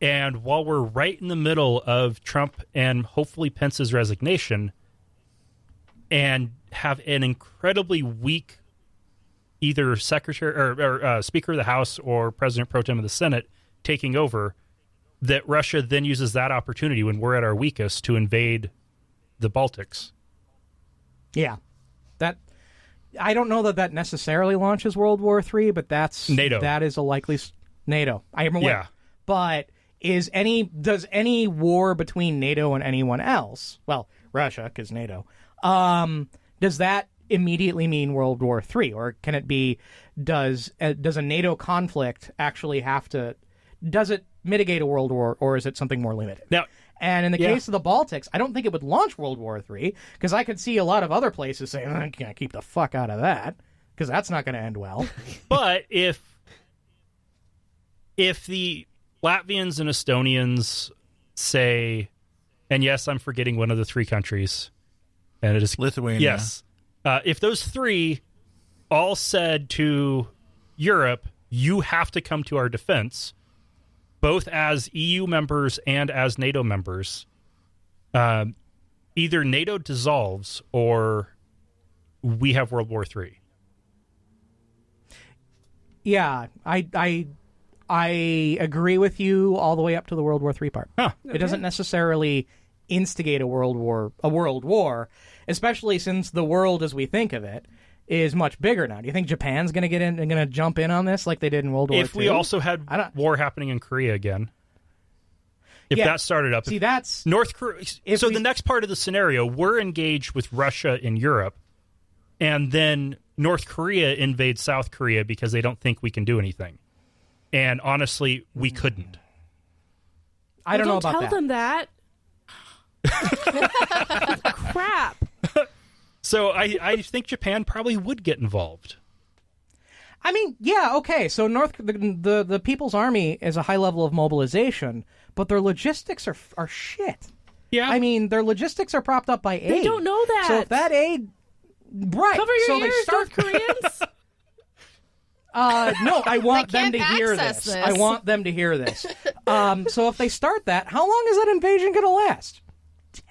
and while we're right in the middle of Trump and hopefully Pence's resignation, and have an incredibly weak either secretary or Speaker of the House or President Pro Tem of the Senate taking over, that Russia then uses that opportunity when we're at our weakest to invade the Baltics. Yeah. I don't know that necessarily launches World War III, but that's NATO. That is a likely NATO. I am aware. Yeah. But does any war between NATO and anyone else, well, Russia, because NATO, does that immediately mean World War III, or can it be? Does a NATO conflict actually does it mitigate a world war, or is it something more limited? Now, and in the case of the Baltics, I don't think it would launch World War III, because I could see a lot of other places saying, I can't keep the fuck out of that, because that's not going to end well. But if the Latvians and Estonians say, and yes, I'm forgetting one of the 3 countries, and it is Lithuania. Yes. If those 3 all said to Europe, you have to come to our defense, both as EU members and as NATO members, either NATO dissolves or we have World War III. Yeah, I agree with you all the way up to the World War III part. Huh. It doesn't necessarily instigate a world war, especially since the world as we think of it is much bigger now. Do you think Japan's going to get in and going to jump in on this like they did in World War II? If we also had war happening in Korea again, if that started up, that's North Korea. So the next part of the scenario, we're engaged with Russia in Europe, and then North Korea invades South Korea because they don't think we can do anything. And honestly, we couldn't. I don't know about tell that. them that. Crap. So I think Japan probably would get involved. I mean, yeah, okay. So the People's Army is a high level of mobilization, but their logistics are shit. Yeah. I mean, their logistics are propped up by aid. They don't know that. So if that aid, right? Cover your so ears, they start North Koreans. No, I want They them to can't hear access this. this. I want them to hear this. So if they start that, how long is that invasion going to last?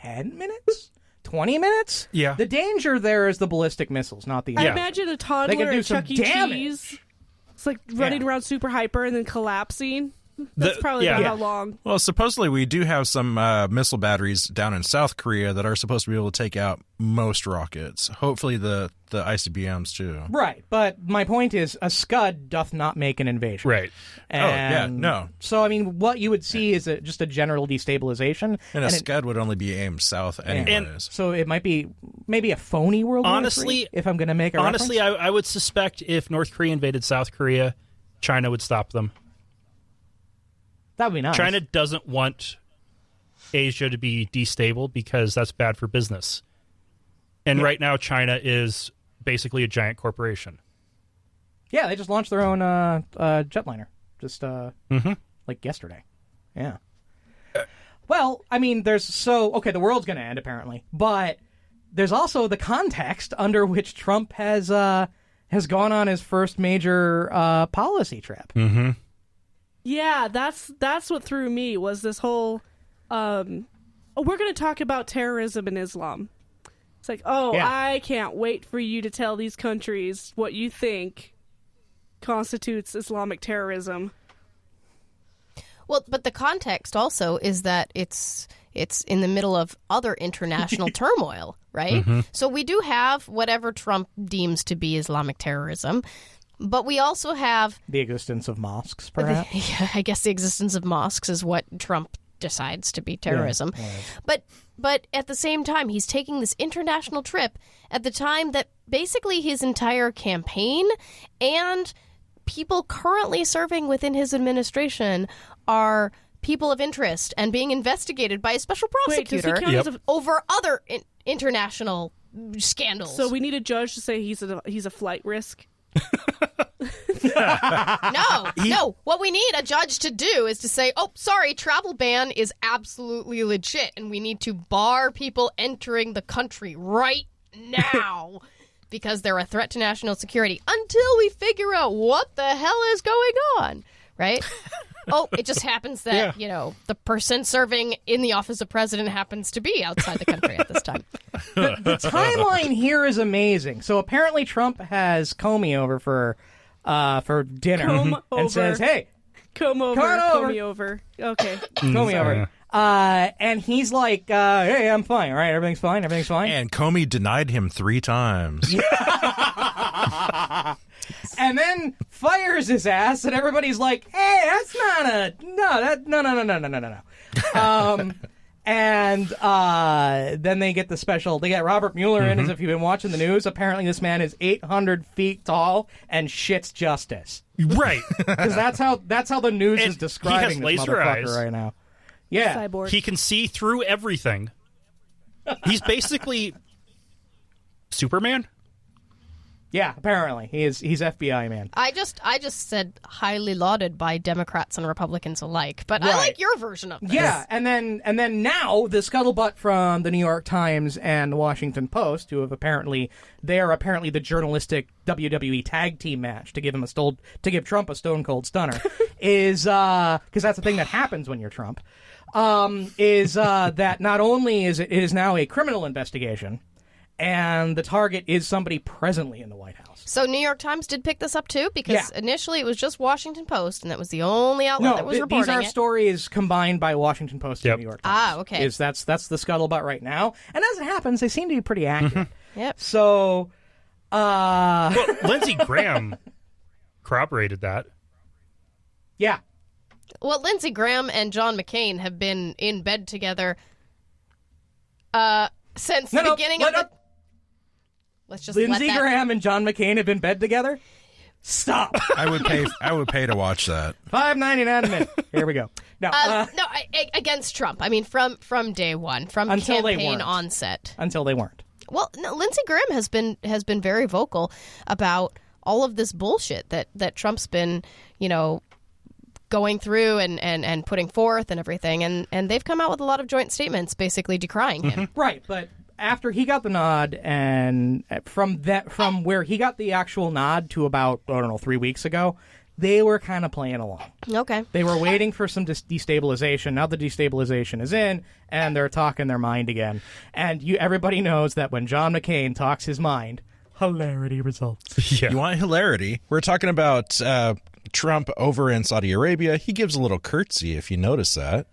10 minutes? 20 minutes? Yeah. The danger there is the ballistic missiles, not the. I Yeah. imagine a They toddler can do at some Chuck E. damage. Cheese. It's like running around super hyper and then collapsing. That's The- probably yeah. about Yeah. how long. Well, supposedly we do have some missile batteries down in South Korea that are supposed to be able to take out most rockets. Hopefully the ICBMs too. Right, but my point is, a Scud doth not make an invasion. Right. yeah, And no. So, I mean, what you would see is just a general destabilization. And a it- Scud would only be aimed south anyways. So it might be maybe a phony World War Honestly, III, if I'm going to make a Honestly, reference. I would suspect if North Korea invaded South Korea, China would stop them. That would be nice. China doesn't want Asia to be destable because that's bad for business. And right now, China is basically a giant corporation. Yeah, they just launched their own jetliner, just like yesterday. Yeah. Well, I mean, the world's going to end apparently, but there's also the context under which Trump has gone on his first major policy trip. Mm-hmm. Yeah, that's what threw me was this whole we're going to talk about terrorism in Islam. It's like, I can't wait for you to tell these countries what you think constitutes Islamic terrorism. Well, but the context also is that it's in the middle of other international turmoil, right? Mm-hmm. So we do have whatever Trump deems to be Islamic terrorism, but we also have The existence of mosques, perhaps. yeah, I guess the existence of mosques is what Trump decides to be terrorism. Yeah. But at the same time, he's taking this international trip at the time that basically his entire campaign and people currently serving within his administration are people of interest and being investigated by a special Wait, does he prosecutor count as a, over other international scandals. so we need a judge to say he's a flight risk? No. What we need a judge to do is to say, oh, sorry, travel ban is absolutely legit, and we need to bar people entering the country right now because they're a threat to national security until we figure out what the hell is going on, right? Oh, it just happens that, the person serving in the office of president happens to be outside the country at this time. The timeline here is amazing. So apparently Trump has Comey over for dinner Come and over. says, "Hey, Come over. Come on over. Come me over. Okay. Comey over." And he's like, "Hey, I'm fine. All right, everything's fine. Everything's fine." And Comey denied him 3 times. And then fires his ass, and everybody's like, "Hey, that's not a no." And then they get they got Robert Mueller in, as if you've been watching the news. Apparently, this man is 800 feet tall and shits justice. Right. Because that's how the news And is describing he has this laser motherfucker eyes. right now. Yeah. Cyborg. He can see through everything. He's basically Superman. Yeah, apparently he's FBI man. I just said highly lauded by Democrats and Republicans alike, but I like your version of this. Yeah, and then now the scuttlebutt from the New York Times and the Washington Post, who have apparently the journalistic WWE tag team match to give Trump a stone cold stunner, is because that's the thing that happens when you're Trump, is that not only is it is now a criminal investigation. And the target is somebody presently in the White House. So New York Times did pick this up, too? Because initially it was just Washington Post, and that was the only outlet that was reporting it. These are stories combined by Washington Post and New York Times. Ah, okay. That's the scuttlebutt right now. And as it happens, they seem to be pretty accurate. Yep. So, well, Lindsey Graham corroborated that. Yeah. Well, Lindsey Graham and John McCain have been in bed together since the beginning of the... Let's just Lindsey Graham and John McCain have been in bed together? Stop. I would pay to watch that. $5.99 a minute. Here we go. No, against Trump. I mean, from day one, from until campaign onset. Until they weren't. Well, no, Lindsey Graham has been very vocal about all of this bullshit that Trump's been, going through and putting forth and everything, and they've come out with a lot of joint statements basically decrying him. Right, but after he got the nod, and from where he got the actual nod to about 3 weeks ago, they were kind of playing along. Okay. They were waiting for some destabilization. Now the destabilization is in, and they're talking their mind again. And everybody knows that when John McCain talks his mind, hilarity results. Yeah. You want hilarity? We're talking about Trump over in Saudi Arabia. He gives a little curtsy, if you notice that.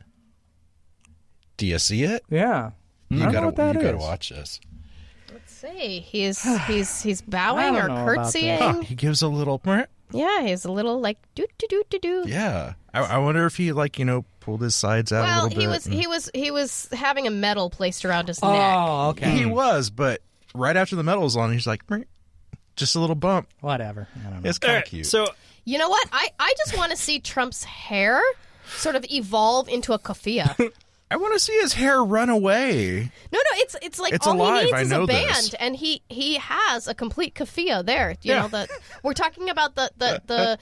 Do you see it? Yeah. You gotta watch this. Let's see. He's bowing or curtsying. He gives a little. Yeah, he's a little like do do do do do. Yeah, I wonder if he pulled his sides out a little bit. He was having a medal placed around his neck. Oh, okay. He was, but right after the medal was on, he's like, just a little bump. Whatever. I don't know. It's kind of cute. So you know what? I just want to see Trump's hair sort of evolve into a kafia. I want to see his hair run away. No, it's like it's all alive. he needs is a band, this. And he has a complete kafia there. You know we're talking about the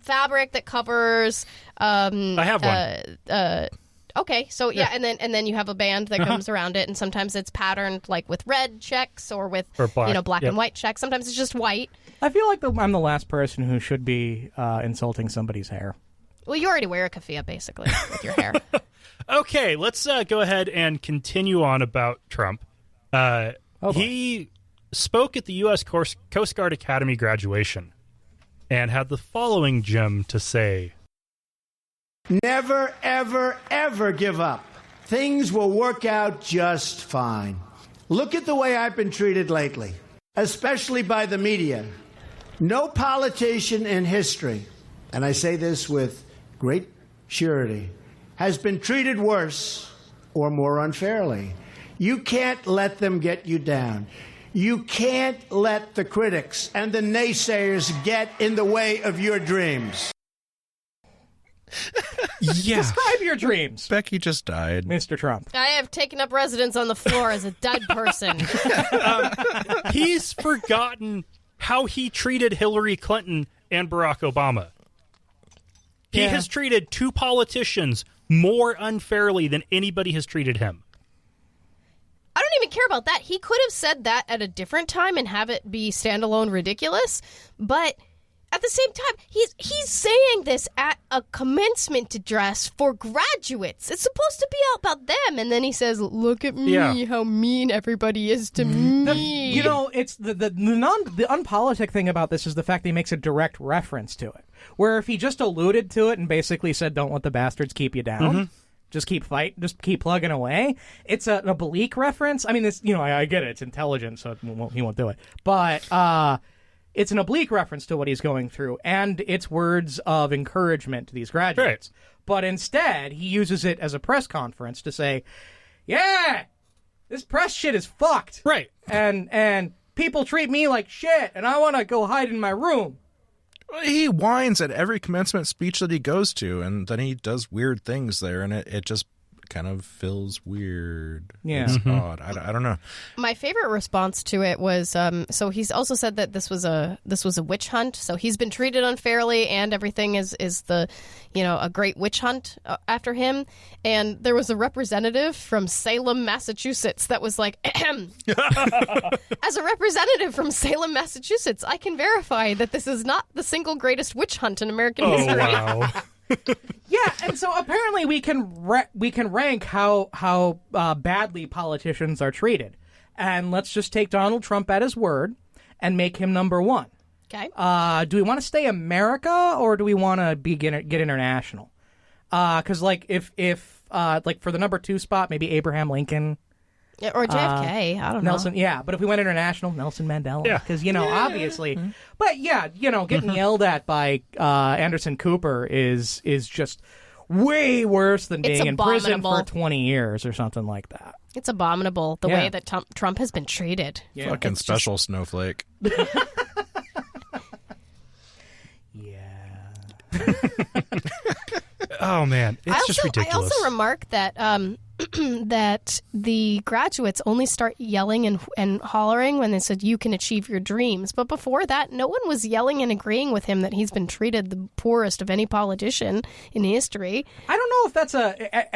fabric that covers. I have one. Okay, so and then you have a band that comes around it, and sometimes it's patterned like with red checks or with black, black and white checks. Sometimes it's just white. I feel like I'm the last person who should be insulting somebody's hair. Well, you already wear a kafia basically with your hair. Okay, let's go ahead and continue on about Trump. He spoke at the U.S. Coast Guard Academy graduation and had the following gem to say. Never, ever, ever give up. Things will work out just fine. Look at the way I've been treated lately, especially by the media. No politician in history, and I say this with great surety, has been treated worse or more unfairly. You can't let them get you down. You can't let the critics and the naysayers get in the way of your dreams. Yeah. Describe your dreams. Becky just died. Mr. Trump. I have taken up residence on the floor as a dead person. He's forgotten how he treated Hillary Clinton and Barack Obama. He has treated two politicians more unfairly than anybody has treated him. I don't even care about that. He could have said that at a different time and have it be standalone ridiculous, but at the same time, he's saying this at a commencement address for graduates. It's supposed to be all about them, and then he says, "Look at me, how mean everybody is to me." It's the unpolitic thing about this is the fact that he makes a direct reference to it. Where if he just alluded to it and basically said, "Don't let the bastards keep you down." Just keep fighting. Just keep plugging away. It's an oblique reference. I mean, this. I get it. It's intelligent, so he won't do it. But it's an oblique reference to what he's going through, and it's words of encouragement to these graduates. Right. But instead, he uses it as a press conference to say, "Yeah, this press shit is fucked." Right. And people treat me like shit, and I want to go hide in my room. He whines at every commencement speech that he goes to, and then he does weird things there, and it just kind of feels weird. Yeah. It's odd. I don't know. My favorite response to it was so he's also said that this was a witch hunt. So he's been treated unfairly, and everything is the a great witch hunt after him. And there was a representative from Salem, Massachusetts, that was like, as a representative from Salem, Massachusetts, I can verify that this is not the single greatest witch hunt in American history. Wow. Yeah, and so apparently we can rank how badly politicians are treated, and let's just take Donald Trump at his word and make him number one. Okay. Do we want to stay America or do we want to get international? Because if for the number 2 spot, maybe Abraham Lincoln. Or JFK, I don't know. Nelson, yeah, but if we went international, Nelson Mandela, Yeah. because obviously, but getting yelled at by Anderson Cooper is just way worse than being in prison for 20 years or something like that. It's abominable the way that Trump has been treated. Yeah. Fucking special snowflake. Oh man, it's just ridiculous. I also remark that that the graduates only start yelling and hollering when they said you can achieve your dreams. But before that, no one was yelling and agreeing with him that he's been treated the poorest of any politician in history. I don't know if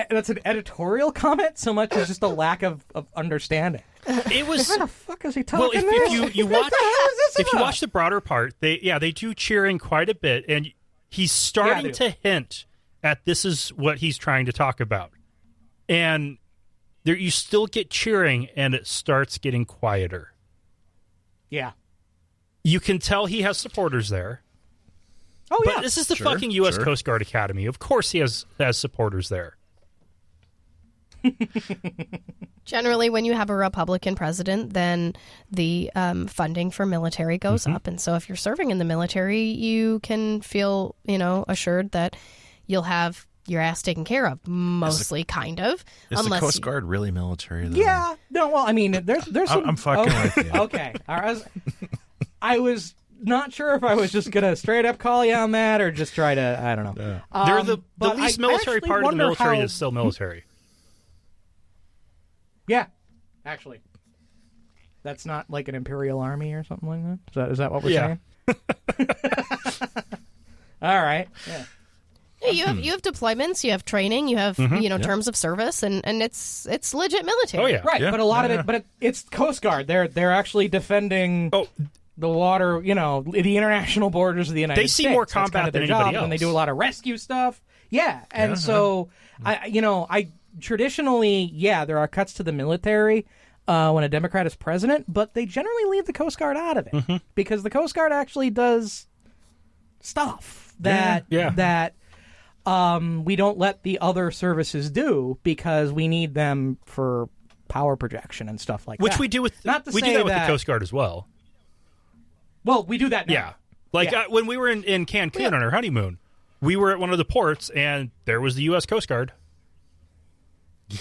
that's an editorial comment so much as just a lack of understanding. It was. Where the fuck is he talking? Well, if you watch the broader part, they do cheering quite a bit, and he's starting to hint at this is what he's trying to talk about. And there, you still get cheering, and it starts getting quieter. Yeah. You can tell he has supporters there. Oh, yeah. But this is the fucking U.S. Coast Guard Academy. Of course he has supporters there. Generally, when you have a Republican president, then the funding for military goes up. And so if you're serving in the military, you can feel, assured that you'll have your ass taken care of, mostly, kind of. Is the Coast Guard really military, though? Yeah. No, well, I mean, there's some... I'm fucking with you. Okay. I was not sure if I was just going to straight up call you on that or just try to, I don't know. Yeah. They're the least military part of the military is still military. Yeah, actually. That's not like an imperial army or something like that? Is that what we're saying? All right. Yeah. Yeah, you have deployments, you have training, you have terms of service, and it's legit military. Oh yeah, right. Yeah. But a lot of it, it's Coast Guard. They're actually defending the water, the international borders of the United States. They see more combat than anybody else, and they do a lot of rescue stuff. Yeah, and so I traditionally, there are cuts to the military when a Democrat is president, but they generally leave the Coast Guard out of it because the Coast Guard actually does stuff that we don't let the other services do because we need them for power projection and stuff like that. Which we do with do that with the Coast Guard as well. Well, we do that now. Yeah. Like when we were in Cancun on our honeymoon, we were at one of the ports and there was the U.S. Coast Guard.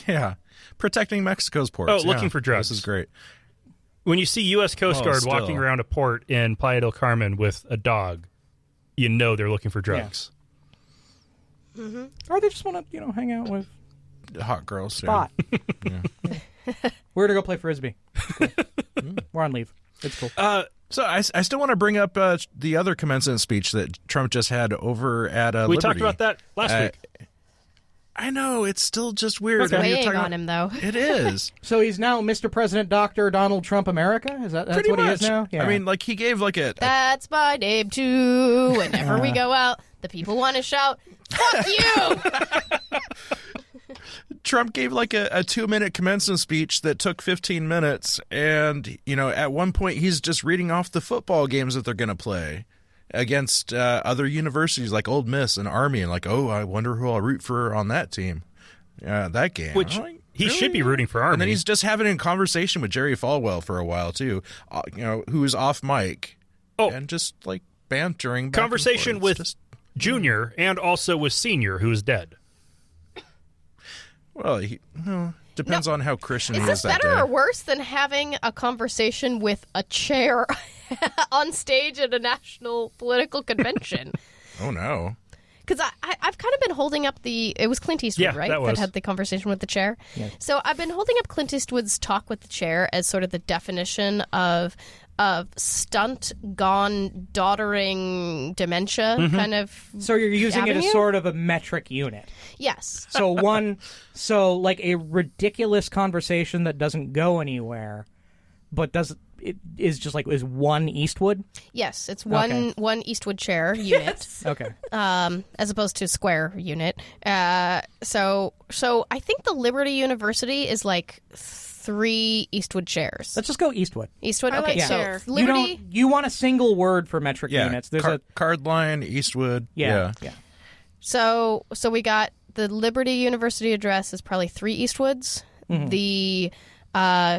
Yeah. Protecting Mexico's ports. Oh, looking for drugs. This is great. When you see U.S. Coast Guard walking around a port in Playa del Carmen with a dog, you know they're looking for drugs. Yeah. Or they just want to, hang out with hot girls. Spot. We're going to go play Frisbee. Cool. We're on leave. It's cool. So I still want to bring up the other commencement speech that Trump just had over at Liberty. We talked about that last week. I know. It's still just weird. It's weighing on him, though. It is. So he's now Mr. President Dr. Donald Trump America? That's Pretty what much. he is now? Yeah. I mean, like, he gave like a... That's my name, too. Whenever we go out, the people want to shout, fuck you! Trump gave like a 2-minute commencement speech that took 15 minutes. And, at one point, he's just reading off the football games that they're going to play against other universities like Ole Miss and Army. And like, I wonder who I'll root for on that team. That game. Which he should be rooting for Army. And then he's just having a conversation with Jerry Falwell for a while, too, who's off mic. Oh. And just like bantering. Conversation with Junior and also with Senior, who is dead. Well, depends on how Christian he is that day. Is this better or worse than having a conversation with a chair on stage at a national political convention? Oh, no. Because I've kind of been holding up it was Clint Eastwood, right? That had the conversation with the chair. Yeah. So I've been holding up Clint Eastwood's talk with the chair as sort of the definition of stunt gone doddering dementia kind of. So you're using it as sort of a metric unit. Yes. So like a ridiculous conversation that doesn't go anywhere, but is one Eastwood. Yes, it's one Eastwood chair unit. Okay. As opposed to square unit. So I think the Liberty University is like 3 Eastwood chairs. Let's just go Eastwood. Eastwood. I Okay, like so chair. Liberty. You want a single word for metric units. There's a card line, Eastwood. yeah. So we got the Liberty University address is probably 3 Eastwoods. Mm-hmm. The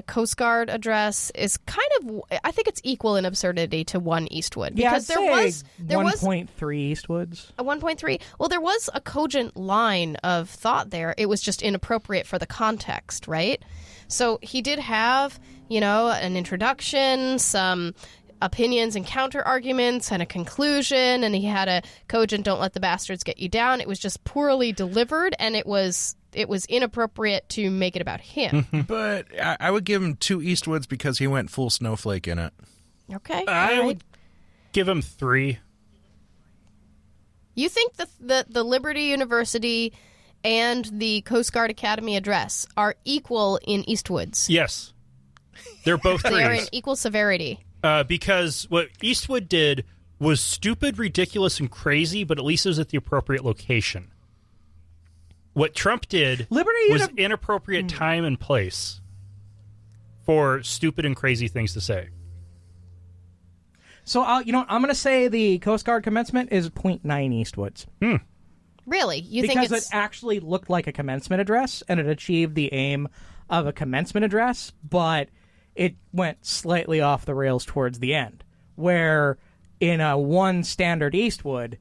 Coast Guard address is kind of, I think it's equal in absurdity to 1 Eastwood. Because there was 1.3 Eastwoods. A 1.3. Well, there was a cogent line of thought there. It was just inappropriate for the context, right? So he did have, an introduction, some opinions and counter arguments, and a conclusion, and he had a cogent "Don't let the bastards get you down." It was just poorly delivered, and it was inappropriate to make it about him. But I would give him 2 Eastwoods because he went full snowflake in it. Okay, I would give him 3. You think the Liberty University and the Coast Guard Academy address are equal in Eastwoods? Yes. They're both 3s. They are in equal severity. Because what Eastwood did was stupid, ridiculous, and crazy, but at least it was at the appropriate location. What Trump did was inappropriate time and place for stupid and crazy things to say. So, I'm going to say the Coast Guard commencement is 0.9 Eastwoods. Really? Because it actually looked like a commencement address, and it achieved the aim of a commencement address, but it went slightly off the rails towards the end, where in a 1 standard Eastwood,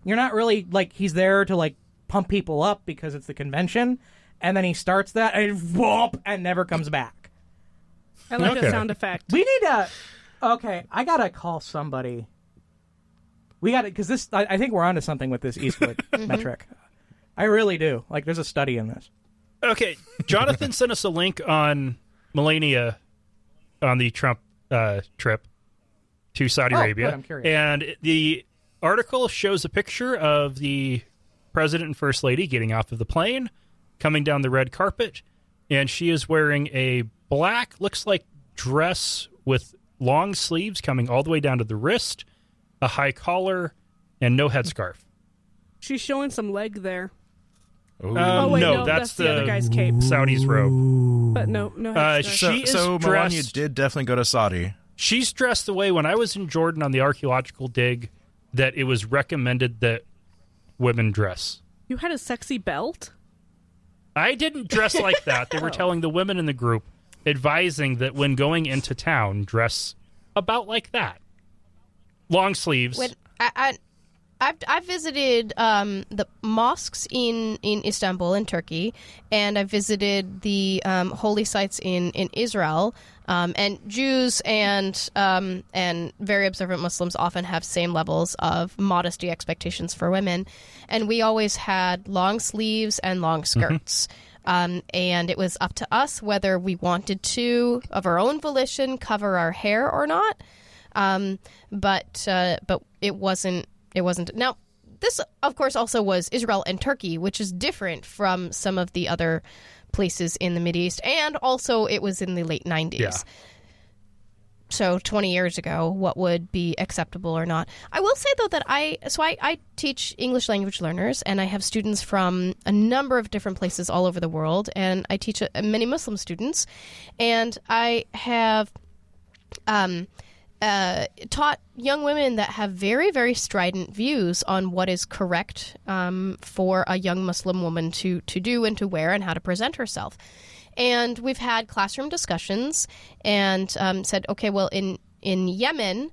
you're not really, he's there to, pump people up because it's the convention, and then he starts that, and whoop, and never comes back. I like the sound effect. We need to... Okay, I gotta call somebody. We gotta... Because this... I think we're onto something with this Eastwood metric. I really do. There's a study in this. Okay, Jonathan sent us a link on Melania on the Trump trip to Saudi Arabia. Good, I'm curious. And the article shows a picture of the President and First Lady getting off of the plane, coming down the red carpet, and she is wearing a black, looks like dress with long sleeves coming all the way down to the wrist, a high collar, and no headscarf. She's showing some leg there. Oh, wait, no, that's the other guy's cape. Saudi's robe. But no headscarf. So Melania did definitely go to Saudi. She's dressed the way when I was in Jordan on the archaeological dig that it was recommended that women dress. You had a sexy belt? I didn't dress like that. They were telling the women in the group, advising that when going into town, dress about like that. Long sleeves. I've visited the mosques in Istanbul in Turkey, and I visited the holy sites in Israel. And Jews and very observant Muslims often have same levels of modesty expectations for women, and we always had long sleeves and long skirts. And it was up to us whether we wanted to, of our own volition, cover our hair or not. But it wasn't. Now, this, of course, also was Israel and Turkey, which is different from some of the other places in the Mideast, and also it was in the late 90s. Yeah. So 20 years ago, what would be acceptable or not? I will say, though, that I teach English language learners, and I have students from a number of different places all over the world, and I teach many Muslim students, and I have taught young women that have very, very strident views on what is correct for a young Muslim woman to do and to wear and how to present herself. And we've had classroom discussions and said, okay, well, in Yemen,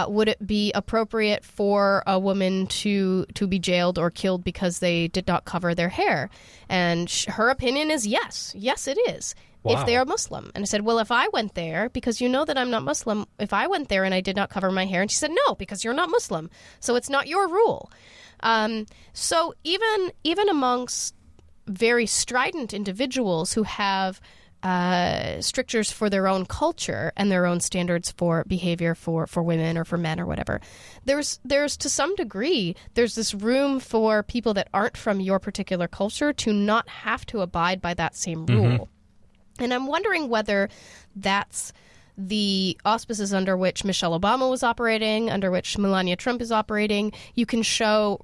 would it be appropriate for a woman to be jailed or killed because they did not cover their hair? And her opinion is yes. Yes, it is. if they are Muslim. And I said, well, if I went there, because you know that I'm not Muslim, if I went there and I did not cover my hair, and she said, no, because you're not Muslim, so it's not your rule. So even amongst very strident individuals who have strictures for their own culture and their own standards for behavior for women or for men or whatever, there's to some degree, there's this room for people that aren't from your particular culture to not have to abide by that same rule. And I'm wondering whether that's the auspices under which Michelle Obama was operating, under which Melania Trump is operating. You can show,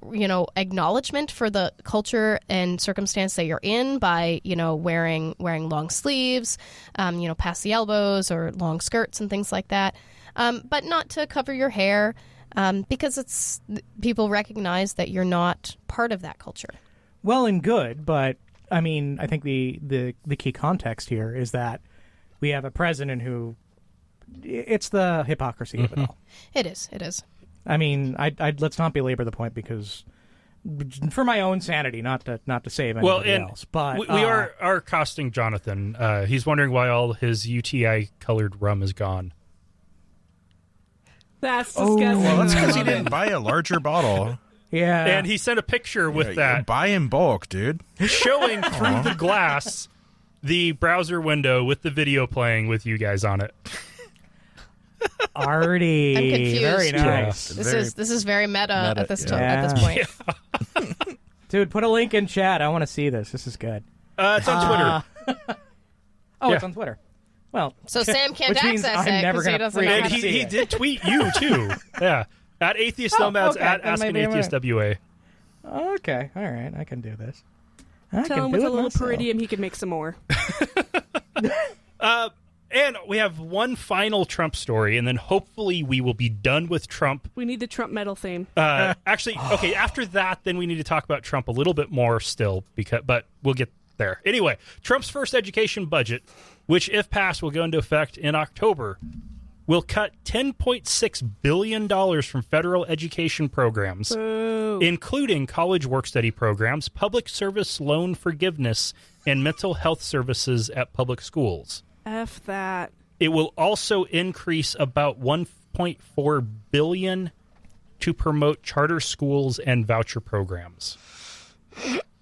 acknowledgement for the culture and circumstance that you're in by, wearing long sleeves, past the elbows or long skirts and things like that, but not to cover your hair because people recognize that you're not part of that culture. Well and good, but I mean, I think the key context here is that we have a president who. It's the hypocrisy of it all. It is. I mean, I'd let's not belabor the point because, for my own sanity, not to save anybody else. But we are costing Jonathan. He's wondering why all his UTI-colored rum is gone. That's disgusting. Well, that's because he didn't buy a larger bottle. Yeah, and he sent a picture with that. Buy in bulk, dude. Showing through the glass the browser window with the video playing with you guys on it. Artie, I'm confused. Very nice. This is very meta at this point. Yeah. Dude, put a link in chat. I want to see this. This is good. It's on Twitter. It's on Twitter. Well, so Sam can't which means access I'm it never because he gonna doesn't know And how to see he it. did tweet you too. Yeah, at Atheist Nomads, okay. at That might Asking be Atheist WA. Okay, all right, I can do this. I Tell can him do with it a little myself. peridium he can make some more. And we have one final Trump story, and then hopefully we will be done with Trump. We need the Trump medal theme. Actually, okay, after that, then we need to talk about Trump a little bit more still, but we'll get there. Anyway, Trump's first education budget, which, if passed, will go into effect in October, will cut $10.6 billion from federal education programs, including college work-study programs, public service loan forgiveness, and mental health services at public schools. F that. It will also increase about $1.4 billion to promote charter schools and voucher programs.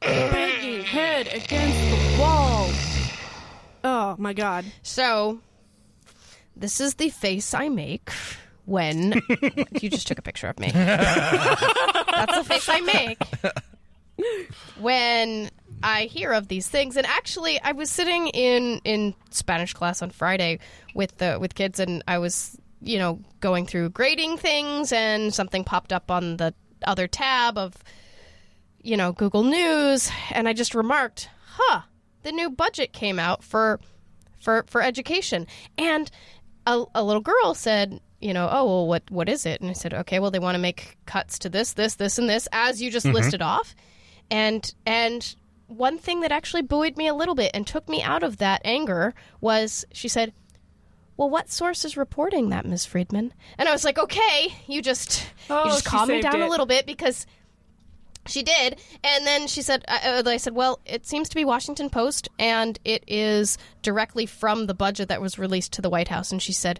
Banging head against the wall. Oh, my God. So, this is the face I make when... You just took a picture of me. That's the face I make when I hear of these things. And actually, I was sitting in Spanish class on Friday with kids, and I was, going through grading things, and something popped up on the other tab of, Google News, and I just remarked, the new budget came out for education. And a little girl said, oh, well, what is it? And I said, okay, well, they want to make cuts to this, and this, as you just listed off. And one thing that actually buoyed me a little bit and took me out of that anger was she said, well, what source is reporting that, Ms. Friedman? And I was like, okay, you just calm me down a little bit, because she did. And then she said, I said, well, it seems to be Washington Post, and it is directly from the budget that was released to the White House. And she said,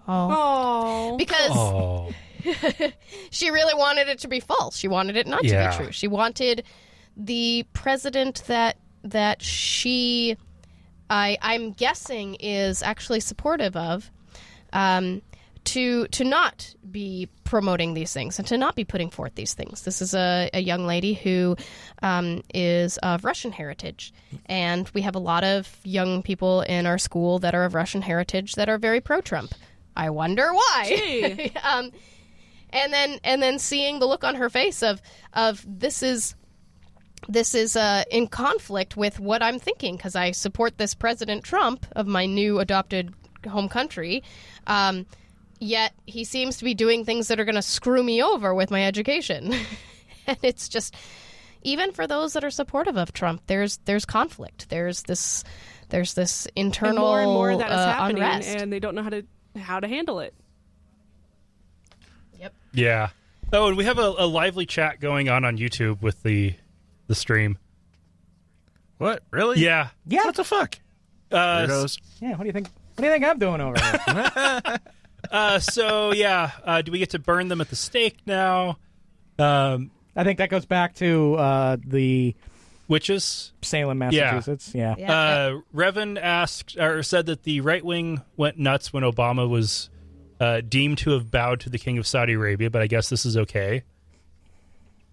because she really wanted it to be false. She wanted it not to be true. She wanted the president that she, I'm guessing, is actually supportive of, to not be promoting these things and to not be putting forth these things. This is a young lady who is of Russian heritage, and we have a lot of young people in our school that are of Russian heritage that are very pro-Trump. I wonder why. And then seeing the look on her face of this is in conflict with what I'm thinking, because I support this President Trump of my new adopted home country. Yet he seems to be doing things that are going to screw me over with my education. And it's just, even for those that are supportive of Trump, there's conflict. There's this internal and more that is happening, unrest. and they don't know how to handle it. Yep. Yeah. Oh, and we have a lively chat going on YouTube with the stream. What? Really? Yeah. What the fuck? Weirdos. Yeah, what do you think? What do you think I'm doing over here? Do we get to burn them at the stake now? I think that goes back to the witches, Salem, Massachusetts. Yeah. Revan said that the right wing went nuts when Obama was deemed to have bowed to the King of Saudi Arabia, but I guess this is okay.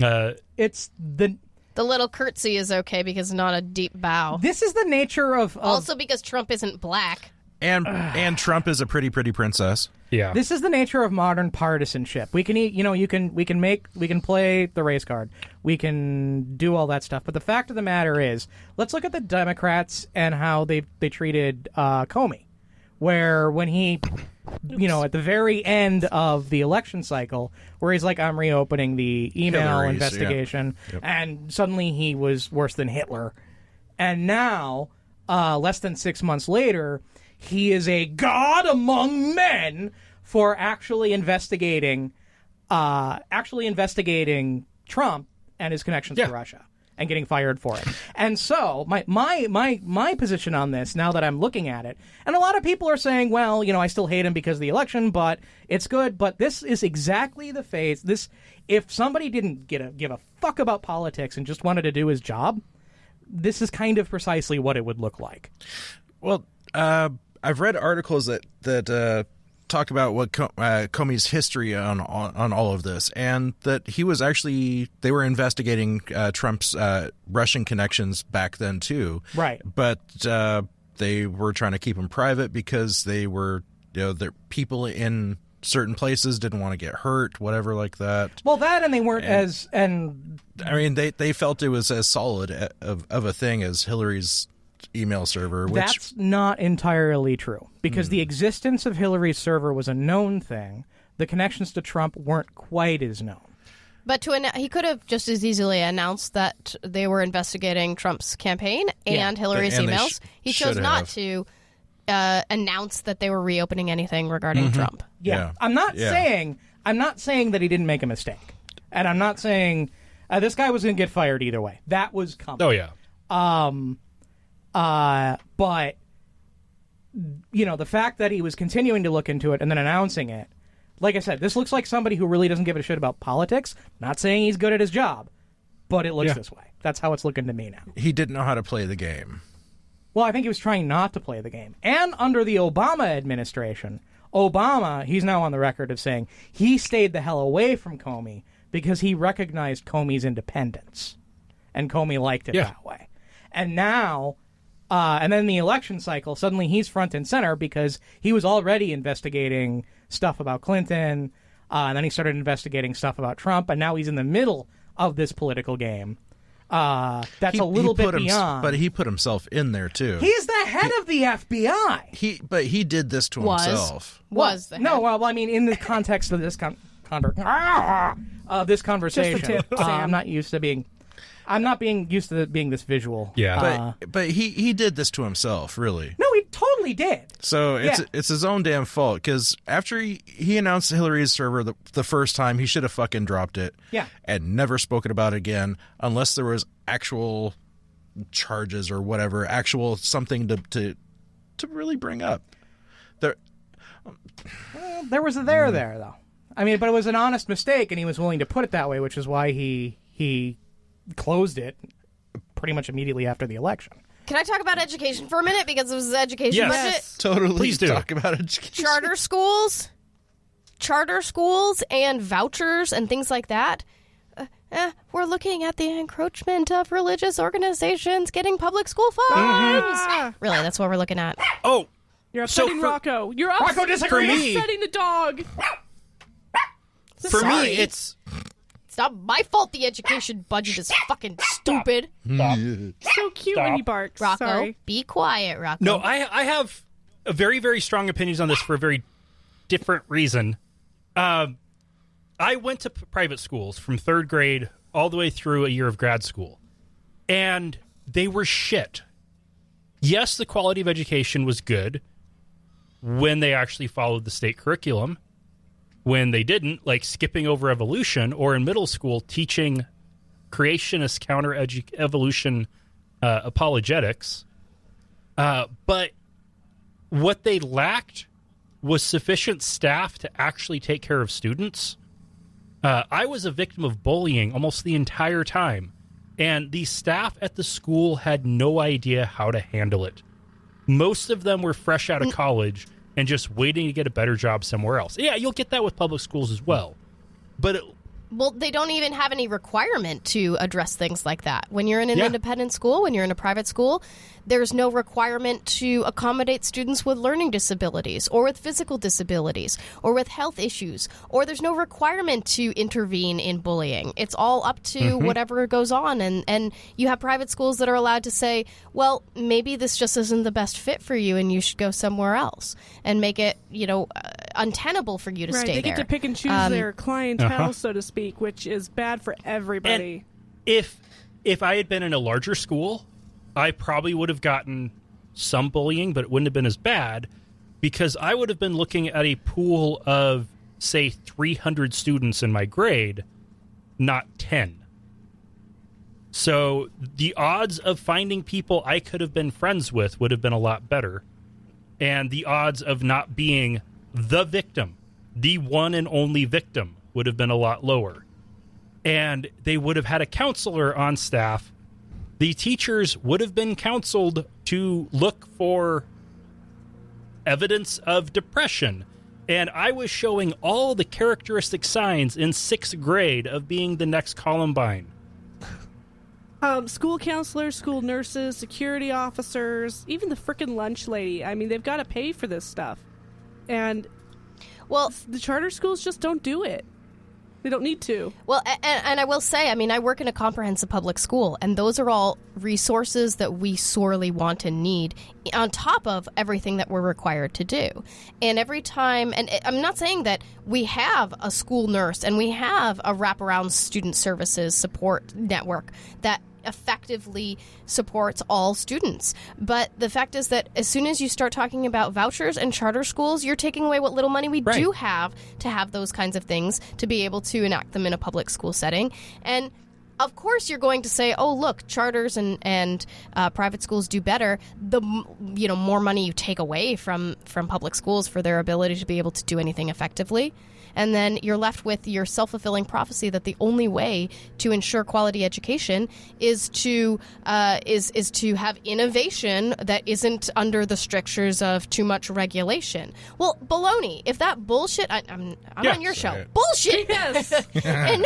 It's the little curtsy is okay because it's not a deep bow. This is the nature of also because Trump isn't black. And Trump is a pretty princess. Yeah. This is the nature of modern partisanship. We can we can play the race card. We can do all that stuff. But the fact of the matter is, let's look at the Democrats and how they treated Comey, where when he, at the very end of the election cycle, where he's like, I'm reopening the email investigation, and suddenly he was worse than Hitler. And now, less than 6 months later, he is a god among men for actually investigating Trump and his connections to Russia and getting fired for it. And so my position on this, now that I'm looking at it, and a lot of people are saying, well, I still hate him because of the election, but it's good. But this is exactly the phase. If somebody didn't give a fuck about politics and just wanted to do his job, this is kind of precisely what it would look like. Well, I've read articles that talk about what Comey's history on all of this, and that they were investigating Trump's Russian connections back then too. Right. But they were trying to keep him private because they were, the people in certain places didn't want to get hurt, whatever like that. Well, that and they weren't they felt it was as solid of a thing as Hillary's email server. That's not entirely true, because the existence of Hillary's server was a known thing. The connections to Trump weren't quite as known. But he could have just as easily announced that they were investigating Trump's campaign and Hillary's emails. He chose not to announce that they were reopening anything regarding Trump. Yeah. I'm not saying that he didn't make a mistake, and I'm not saying this guy was going to get fired either way. That was coming. Oh yeah. But the fact that he was continuing to look into it and then announcing it, like I said, this looks like somebody who really doesn't give a shit about politics. Not saying he's good at his job, but it looks this way. That's how it's looking to me now. He didn't know how to play the game. Well, I think he was trying not to play the game. And under the Obama administration, he's now on the record of saying he stayed the hell away from Comey because he recognized Comey's independence. And Comey liked it that way. And now, and then the election cycle, suddenly he's front and center because he was already investigating stuff about Clinton, and then he started investigating stuff about Trump, and now he's in the middle of this political game. That's a little bit beyond. But he put himself in there, too. He's the head of the FBI. But he did this to himself. Was the head. No, well, I mean, in the context of this this conversation, Just the tip, Sam. I'm not being used to being this visual. Yeah. But he did this to himself, really. No, he totally did. So it's his own damn fault, because after he announced Hillary's server the first time, he should have fucking dropped it. Yeah. And never spoken about it again, unless there was actual charges or whatever, actual something to really bring up. There was a there, though. I mean, but it was an honest mistake, and he was willing to put it that way, which is why he closed it pretty much immediately after the election. Can I talk about education for a minute? Because it was the education budget. Totally. Please do. Talk about education. Charter schools and vouchers and things like that. We're looking at the encroachment of religious organizations getting public school funds. Really, that's what we're looking at. Oh, you're upsetting Rocco. You're upsetting the dog. For me, it's not my fault the education budget is fucking stupid. Stop. So cute when he barks. Rocco, Sorry. be quiet, Rocco. No, I have a very, very strong opinions on this for a very different reason. I went to private schools from 3rd grade all the way through a year of grad school, and they were shit. Yes, the quality of education was good when they actually followed the state curriculum. When they didn't, like skipping over evolution, or in middle school teaching creationist counter-evolution apologetics, But what they lacked was sufficient staff to actually take care of students. I was a victim of bullying almost the entire time, and the staff at the school had no idea how to handle it. Most of them were fresh out of college and just waiting to get a better job somewhere else. Yeah, you'll get that with public schools as well. But well, they don't even have any requirement to address things like that. When you're in an independent school, when you're in a private school, there's no requirement to accommodate students with learning disabilities or with physical disabilities or with health issues, or there's no requirement to intervene in bullying. It's all up to whatever goes on. And you have private schools that are allowed to say, well, maybe this just isn't the best fit for you and you should go somewhere else, and make it, untenable for you to stay there. They get to pick and choose their clientele, so to speak, which is bad for everybody. And if I had been in a larger school, I probably would have gotten some bullying, but it wouldn't have been as bad, because I would have been looking at a pool of, say, 300 students in my grade, not 10. So the odds of finding people I could have been friends with would have been a lot better. And the odds of not being the victim, the one and only victim, would have been a lot lower. And they would have had a counselor on staff. The teachers would have been counseled to look for evidence of depression. And I was showing all the characteristic signs in 6th grade of being the next Columbine. School counselors, school nurses, security officers, even the frickin' lunch lady. I mean, they've got to pay for this stuff. And, well, the charter schools just don't do it. They don't need to. Well, and I will say, I work in a comprehensive public school, and those are all resources that we sorely want and need on top of everything that we're required to do. And every time, and I'm not saying that we have a school nurse and we have a wraparound student services support network that effectively supports all students. But the fact is that as soon as you start talking about vouchers and charter schools, you're taking away what little money we do have to have those kinds of things, to be able to enact them in a public school setting. And of course you're going to say, oh, look, charters and private schools do better. The more money you take away from public schools for their ability to be able to do anything effectively. And then you're left with your self-fulfilling prophecy that the only way to ensure quality education is to have innovation that isn't under the strictures of too much regulation. Well, baloney. If that bullshit, I'm on your show. Bullshit. Yes. And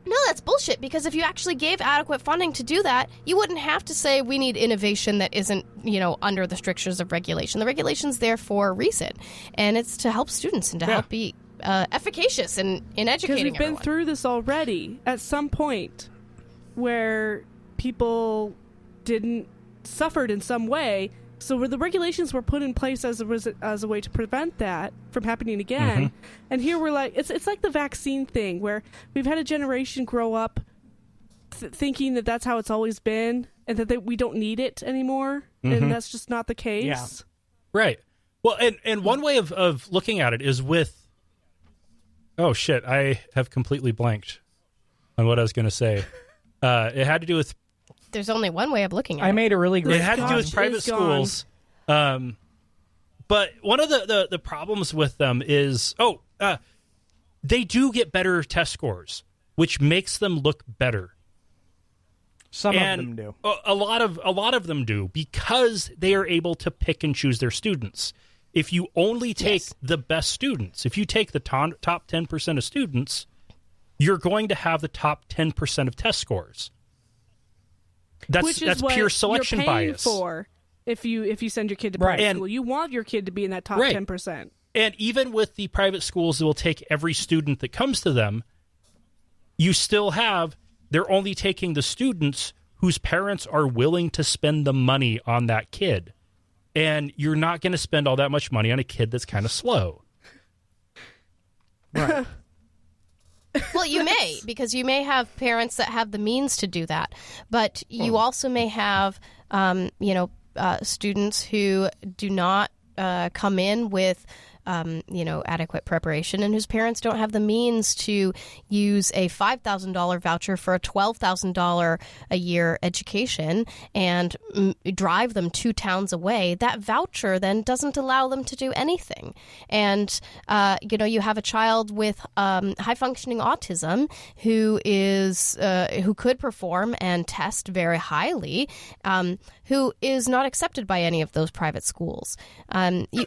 no, that's bullshit, because if you actually gave adequate funding to do that, you wouldn't have to say we need innovation that isn't, under the strictures of regulation. The regulation's there for a reason, and it's to help students and to help be efficacious in educating Because we've everyone. been through this already at some point where people suffered in some way. So where the regulations were put in place as a way to prevent that from happening again. And here we're like, it's like the vaccine thing, where we've had a generation grow up thinking that that's how it's always been, and that we don't need it anymore, and that's just not the case. Yeah. Right. Well, and one way of looking at it is with... Oh, shit, I have completely blanked on what I was going to say. It had to do with... There's only one way of looking at it. I made a really great... It had to do with private schools. But one of the problems with them is... they do get better test scores, which makes them look better. Some of them do. A lot of them do, because they are able to pick and choose their students. If you only take the best students, if you take the top 10% of students, you're going to have the top 10% of test scores. That's pure selection you're paying bias. For if you send your kid to private school, you want your kid to be in that top 10%. And even with the private schools that will take every student that comes to them, you still have, they're only taking the students whose parents are willing to spend the money on that kid. And you're not going to spend all that much money on a kid that's kind of slow. Right. Well, you may, because you may have parents that have the means to do that. But you also may have, students who do not come in with adequate preparation, and whose parents don't have the means to use a $5,000 voucher for a $12,000 a year education and drive them 2 towns away, that voucher then doesn't allow them to do anything. And, you have a child with high functioning autism who could perform and test very highly, who is not accepted by any of those private schools.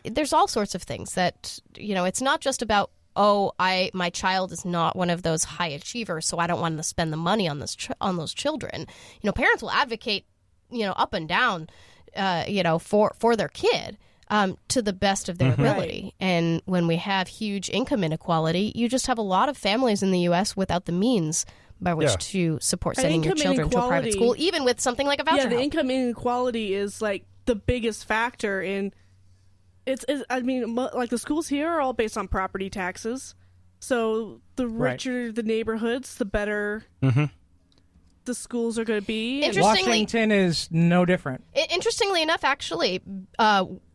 There's all sorts of things that, it's not just about, my child is not one of those high achievers, so I don't want to spend the money on those children. Parents will advocate, up and down, for their kid. To the best of their ability. And when we have huge income inequality, you just have a lot of families in the U.S. without the means by which to support sending your children to a private school, even with something like a voucher. Yeah, the income inequality is like the biggest factor in like the schools here are all based on property taxes. So the richer the neighborhoods, the better the schools are going to be. Washington is no different. Interestingly enough, actually,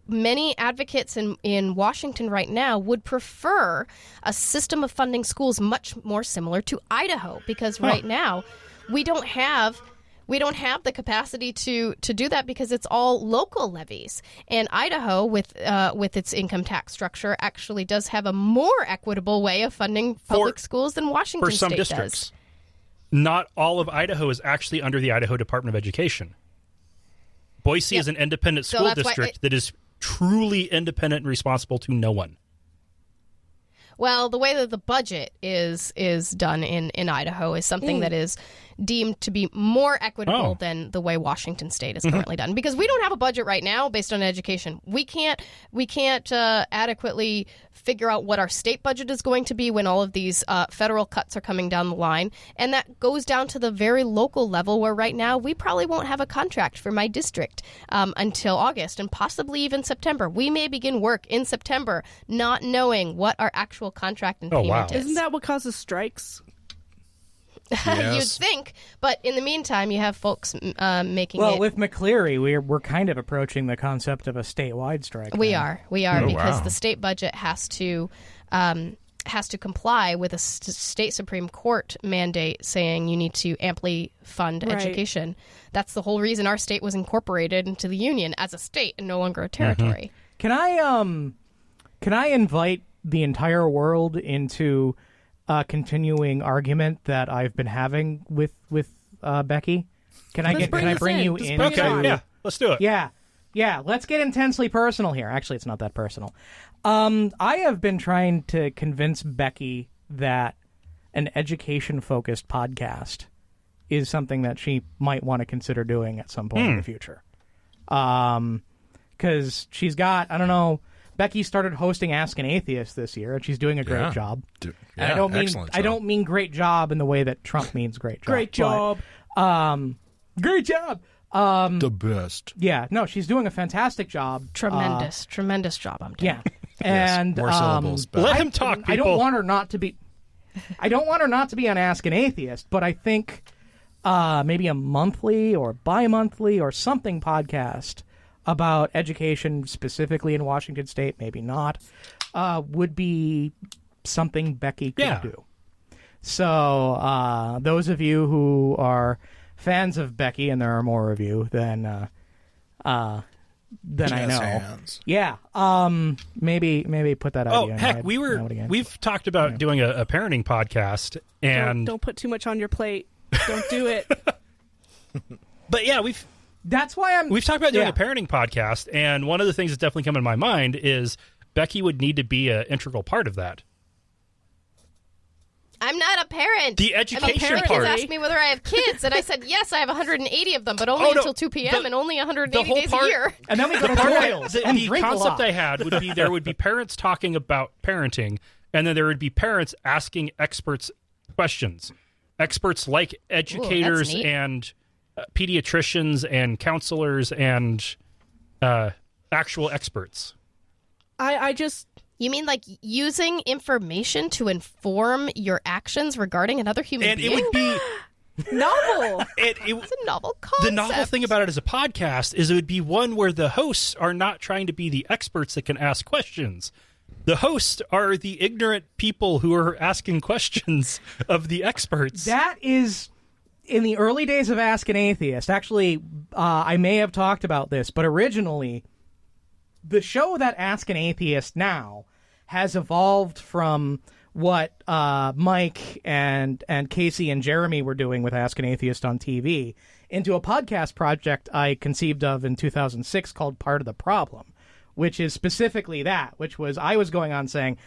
many advocates in Washington right now would prefer a system of funding schools much more similar to Idaho, because right now we don't have the capacity to do that, because it's all local levies. And Idaho, with its income tax structure, actually does have a more equitable way of funding public schools than Washington for some State districts. does. Not all of Idaho is actually under the Idaho Department of Education. Boise is an independent school district that is truly independent and responsible to no one. Well, the way that the budget is done in Idaho is something that is deemed to be more equitable than the way Washington State is currently done. Because we don't have a budget right now based on education. We can't adequately figure out what our state budget is going to be when all of these federal cuts are coming down the line. And that goes down to the very local level, where right now we probably won't have a contract for my district until August and possibly even September. We may begin work in September not knowing what our actual contract and payment is. Isn't that what causes strikes? Yes. You'd think, but in the meantime, you have folks making it. Well, with McCleary, we're kind of approaching the concept of a statewide strike. We are because the state budget has to comply with a state Supreme Court mandate saying you need to amply fund education. That's the whole reason our state was incorporated into the union as a state and no longer a territory. Can I invite the entire world into a continuing argument that I've been having with Becky? Can I bring you in? Okay, yeah, let's do it. Yeah, let's get intensely personal here. Actually, it's not that personal. I have been trying to convince Becky that an education-focused podcast is something that she might want to consider doing at some point in the future. Because she's got, I don't know, Becky started hosting Ask an Atheist this year, and she's doing a great job. And I don't mean great job in the way that Trump means great job. Great job. Great job. The best. Yeah, no, she's doing a fantastic job. Tremendous job, I'm telling you. And more syllables. Let him talk, people. I don't want her not to be. I don't want her not to be on Ask an Atheist, but I think maybe a monthly or bi-monthly or something podcast about education specifically in Washington State, maybe not, would be something Becky could do. So those of you who are fans of Becky, and there are more of you than I know. Hands. Yeah. Maybe put that idea in heck, head. we've talked about doing a parenting podcast, and Don't put too much on your plate. Don't do it. But yeah, we've talked about doing a parenting podcast, and one of the things that's definitely come in my mind is Becky would need to be an integral part of that. I'm not a parent. The education part. Asked me whether I have kids, and I said yes, I have 180 of them, but only until 2 p.m. and only 180 days a year. And then we go to Royals and the drink concept a lot. I had would be there would be parents talking about parenting, and then there would be parents asking experts questions. Experts like educators and pediatricians and counselors and actual experts. I just... You mean like using information to inform your actions regarding another human being? And it would be novel. It's a novel concept. The novel thing about it as a podcast is it would be one where the hosts are not trying to be the experts that can ask questions. The hosts are the ignorant people who are asking questions of the experts. That is, in the early days of Ask an Atheist, actually, I may have talked about this, but originally, the show that Ask an Atheist now has evolved from what Mike and Casey and Jeremy were doing with Ask an Atheist on TV into a podcast project I conceived of in 2006 called Part of the Problem, which is specifically that, which was I was going on saying,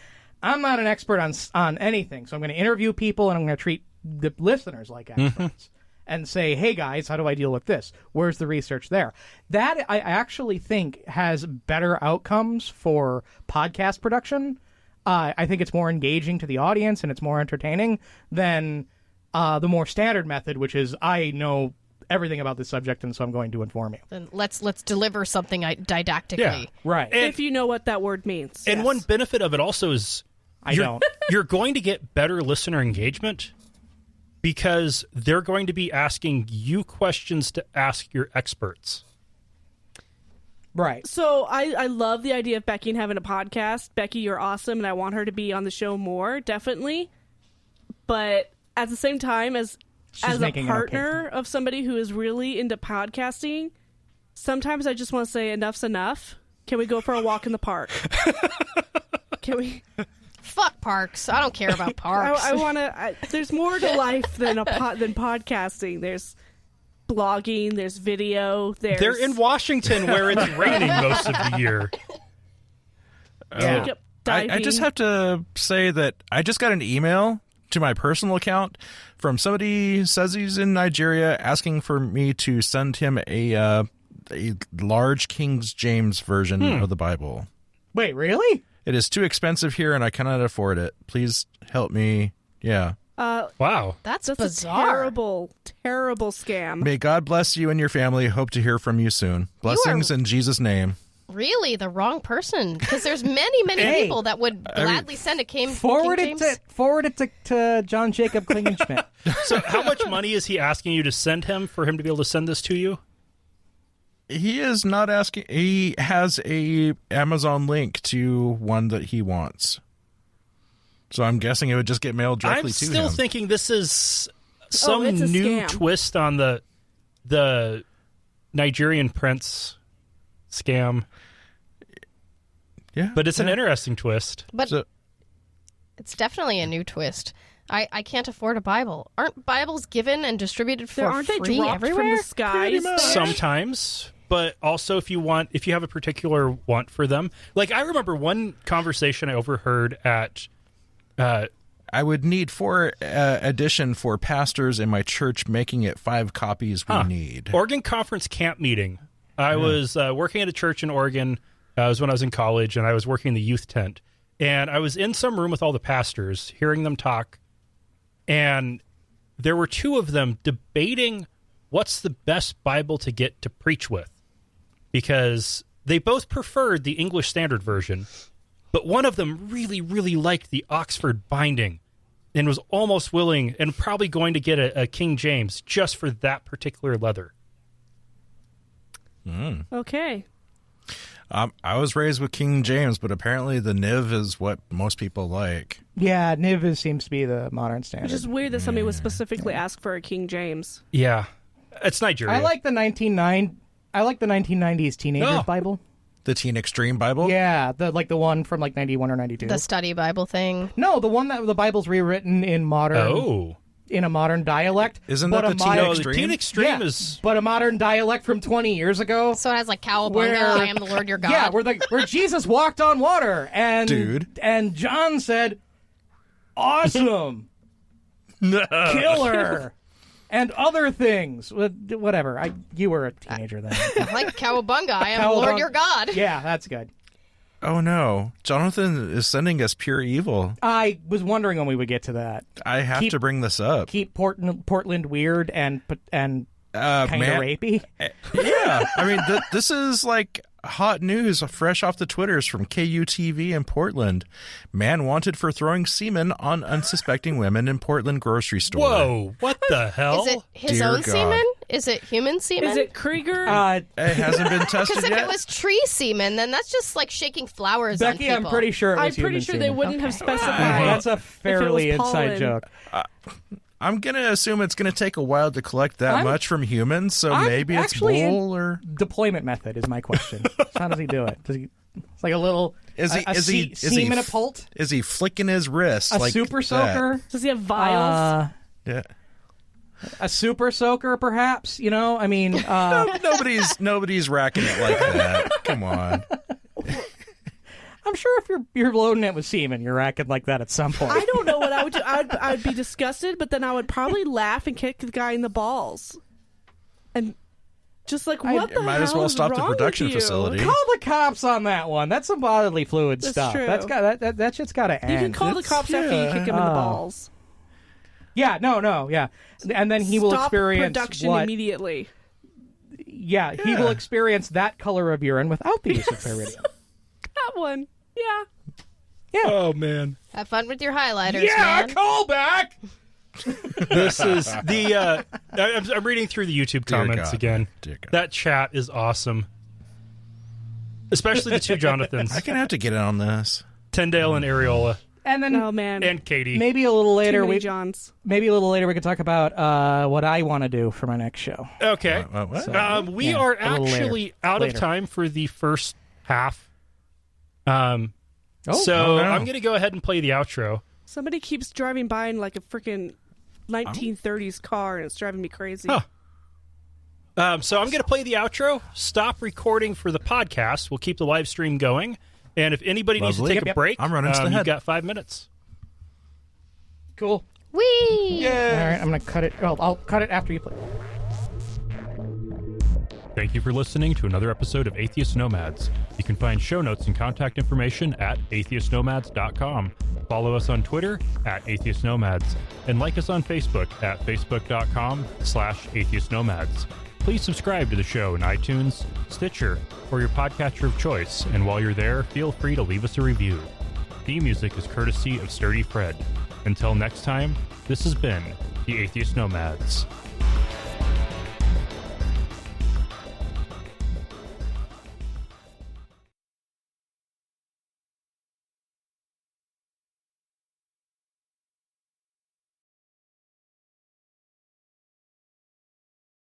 I'm not an expert on anything, so I'm going to interview people and I'm going to treat the listeners like experts and say, hey, guys, how do I deal with this? Where's the research there? That, I actually think, has better outcomes for podcast production. I think it's more engaging to the audience and it's more entertaining than the more standard method, which is I know everything about this subject, and so I'm going to inform you. Then let's deliver something didactically. Yeah. Right. And, if you know what that word means. And one benefit of it also is you're going to get better listener engagement because they're going to be asking you questions to ask your experts. Right. So I love the idea of Becky and having a podcast. Becky, you're awesome, and I want her to be on the show more, definitely. But at the same time, as a partner of somebody who is really into podcasting, sometimes I just want to say enough's enough. Can we go for a walk in the park? Can we? Fuck parks. I don't care about parks. I want to. There's more to life than podcasting. There's blogging. There's video. They're in Washington where it's raining most of the year. I just have to say that I just got an email to my personal account from somebody says he's in Nigeria asking for me to send him a large King James version of the Bible. Wait, really? It is too expensive here and I cannot afford it. Please help me. Yeah. Wow. That's a bizarre. terrible, terrible scam. May God bless you and your family. Hope to hear from you soon. Blessings in Jesus' name. Really the wrong person, because there's many people that would gladly send a King James. Forward it to John Jacob Klingenschmidt. So how much money is he asking you to send him for him to be able to send this to you? He is not asking. He has a Amazon link to one that he wants. So I'm guessing it would just get mailed directly to him. I'm still thinking this is some new scam. twist on the Nigerian prince scam. Yeah. But it's an interesting twist. But it's definitely a new twist. I can't afford a Bible. Aren't Bibles given and distributed for Aren't they free dropped everywhere? from the skies? Sometimes, but also if you have a particular want for them. Like I remember one conversation I overheard at I would need 4 edition for pastors in my church, making it 5 copies we need. Oregon Conference camp meeting. I was working at a church in Oregon. It was when I was in college, and I was working in the youth tent. And I was in some room with all the pastors, hearing them talk. And there were 2 of them debating what's the best Bible to get to preach with. Because they both preferred the English Standard Version. But one of them really, really liked the Oxford binding and was almost willing and probably going to get a King James just for that particular leather. Okay. I was raised with King James, but apparently the NIV is what most people like. Yeah, NIV seems to be the modern standard. Which is weird that somebody would specifically ask for a King James. Yeah. It's Nigeria. I like the 1990s Teenager's Bible. The Teen Extreme Bible? Yeah, the one from 91 or 92. The study Bible thing. No, the one that the Bible's rewritten in modern in a modern dialect. Isn't that the Teen Extreme? The Teen Extreme is... But a modern dialect from 20 years ago. So it has Cowabunga, I am the Lord your God. Yeah, where Jesus walked on water. And John said, awesome. Killer. And other things. Whatever. You were a teenager then. Like Cowabunga, I am the Lord your God. Yeah, that's good. Oh no. Jonathan is sending us pure evil. I was wondering when we would get to that. I have to bring this up. Keep Portland weird and kind of rapey. Yeah. I mean, this is hot news fresh off the Twitters from KUTV in Portland. Man wanted for throwing semen on unsuspecting women in Portland grocery store. Whoa, what the hell? Is it his Dear own God. semen? Is it human semen? Is it Krieger? It hasn't been tested Because if yet. it was tree semen, then that's just like shaking flowers on Becky, people. I'm pretty sure it was I'm pretty human sure semen. they wouldn't have specified. That's a fairly if it was inside pollen. joke. I'm going to assume it's going to take a while to collect that much from humans, so I'm maybe it's actually bull or... Deployment method is my question. How does he do it? Does he? It's like a little. Is he semen pult? Is he flicking his wrist A like super that? soaker? Does he have vials? Yeah. A super soaker, perhaps? You know, I mean, Nobody's racking it like that. Come on. I'm sure if you're loading it with semen, you're racking like that at some point. I don't know what I would do. I'd be disgusted, but then I would probably laugh and kick the guy in the balls. And just like, what the might hell as well is stop the wrong with production you? facility. Call the cops on that one. That's some bodily fluid That's stuff. true. That's got that shit's got to end. You can call the cops after you kick him in the balls. Yeah, no, yeah, and then he will Stop experience production what? Immediately. Yeah, he will experience that color of urine without the use of pyridium. That one. Yeah. Oh, man. Have fun with your highlighters, man. call back. This is the... I'm reading through the YouTube Dear comments God. again. Dear God. That chat is awesome. Especially the two Jonathans. I'm going to have to get in on this. Tyndale and Areola. And then Oh man. And Katie. maybe a little later Too many we Johns. we could talk about what I want to do for my next show. Okay. What? We Yeah, are a little actually out of Later. time for the first half. So no. I'm going to go ahead and play the outro. Somebody keeps driving by in like a freaking 1930s car, and it's driving me crazy. Huh. So I'm going to play the outro, stop recording for the podcast. We'll keep the live stream going. And if anybody needs to Lovely. take a break, I'm running to the you've head. got 5 minutes. Cool. Whee! All right, I'm gonna cut it. Oh, I'll cut it after you play. Thank you for listening to another episode of Atheist Nomads. You can find show notes and contact information at atheistnomads.com. Follow us on Twitter at Atheist Nomads and like us on Facebook at facebook.com/Atheist Nomads. Please subscribe to the show in iTunes, Stitcher, or your podcatcher of choice, and while you're there, feel free to leave us a review. Theme music is courtesy of Sturdy Fred. Until next time, this has been the Atheist Nomads.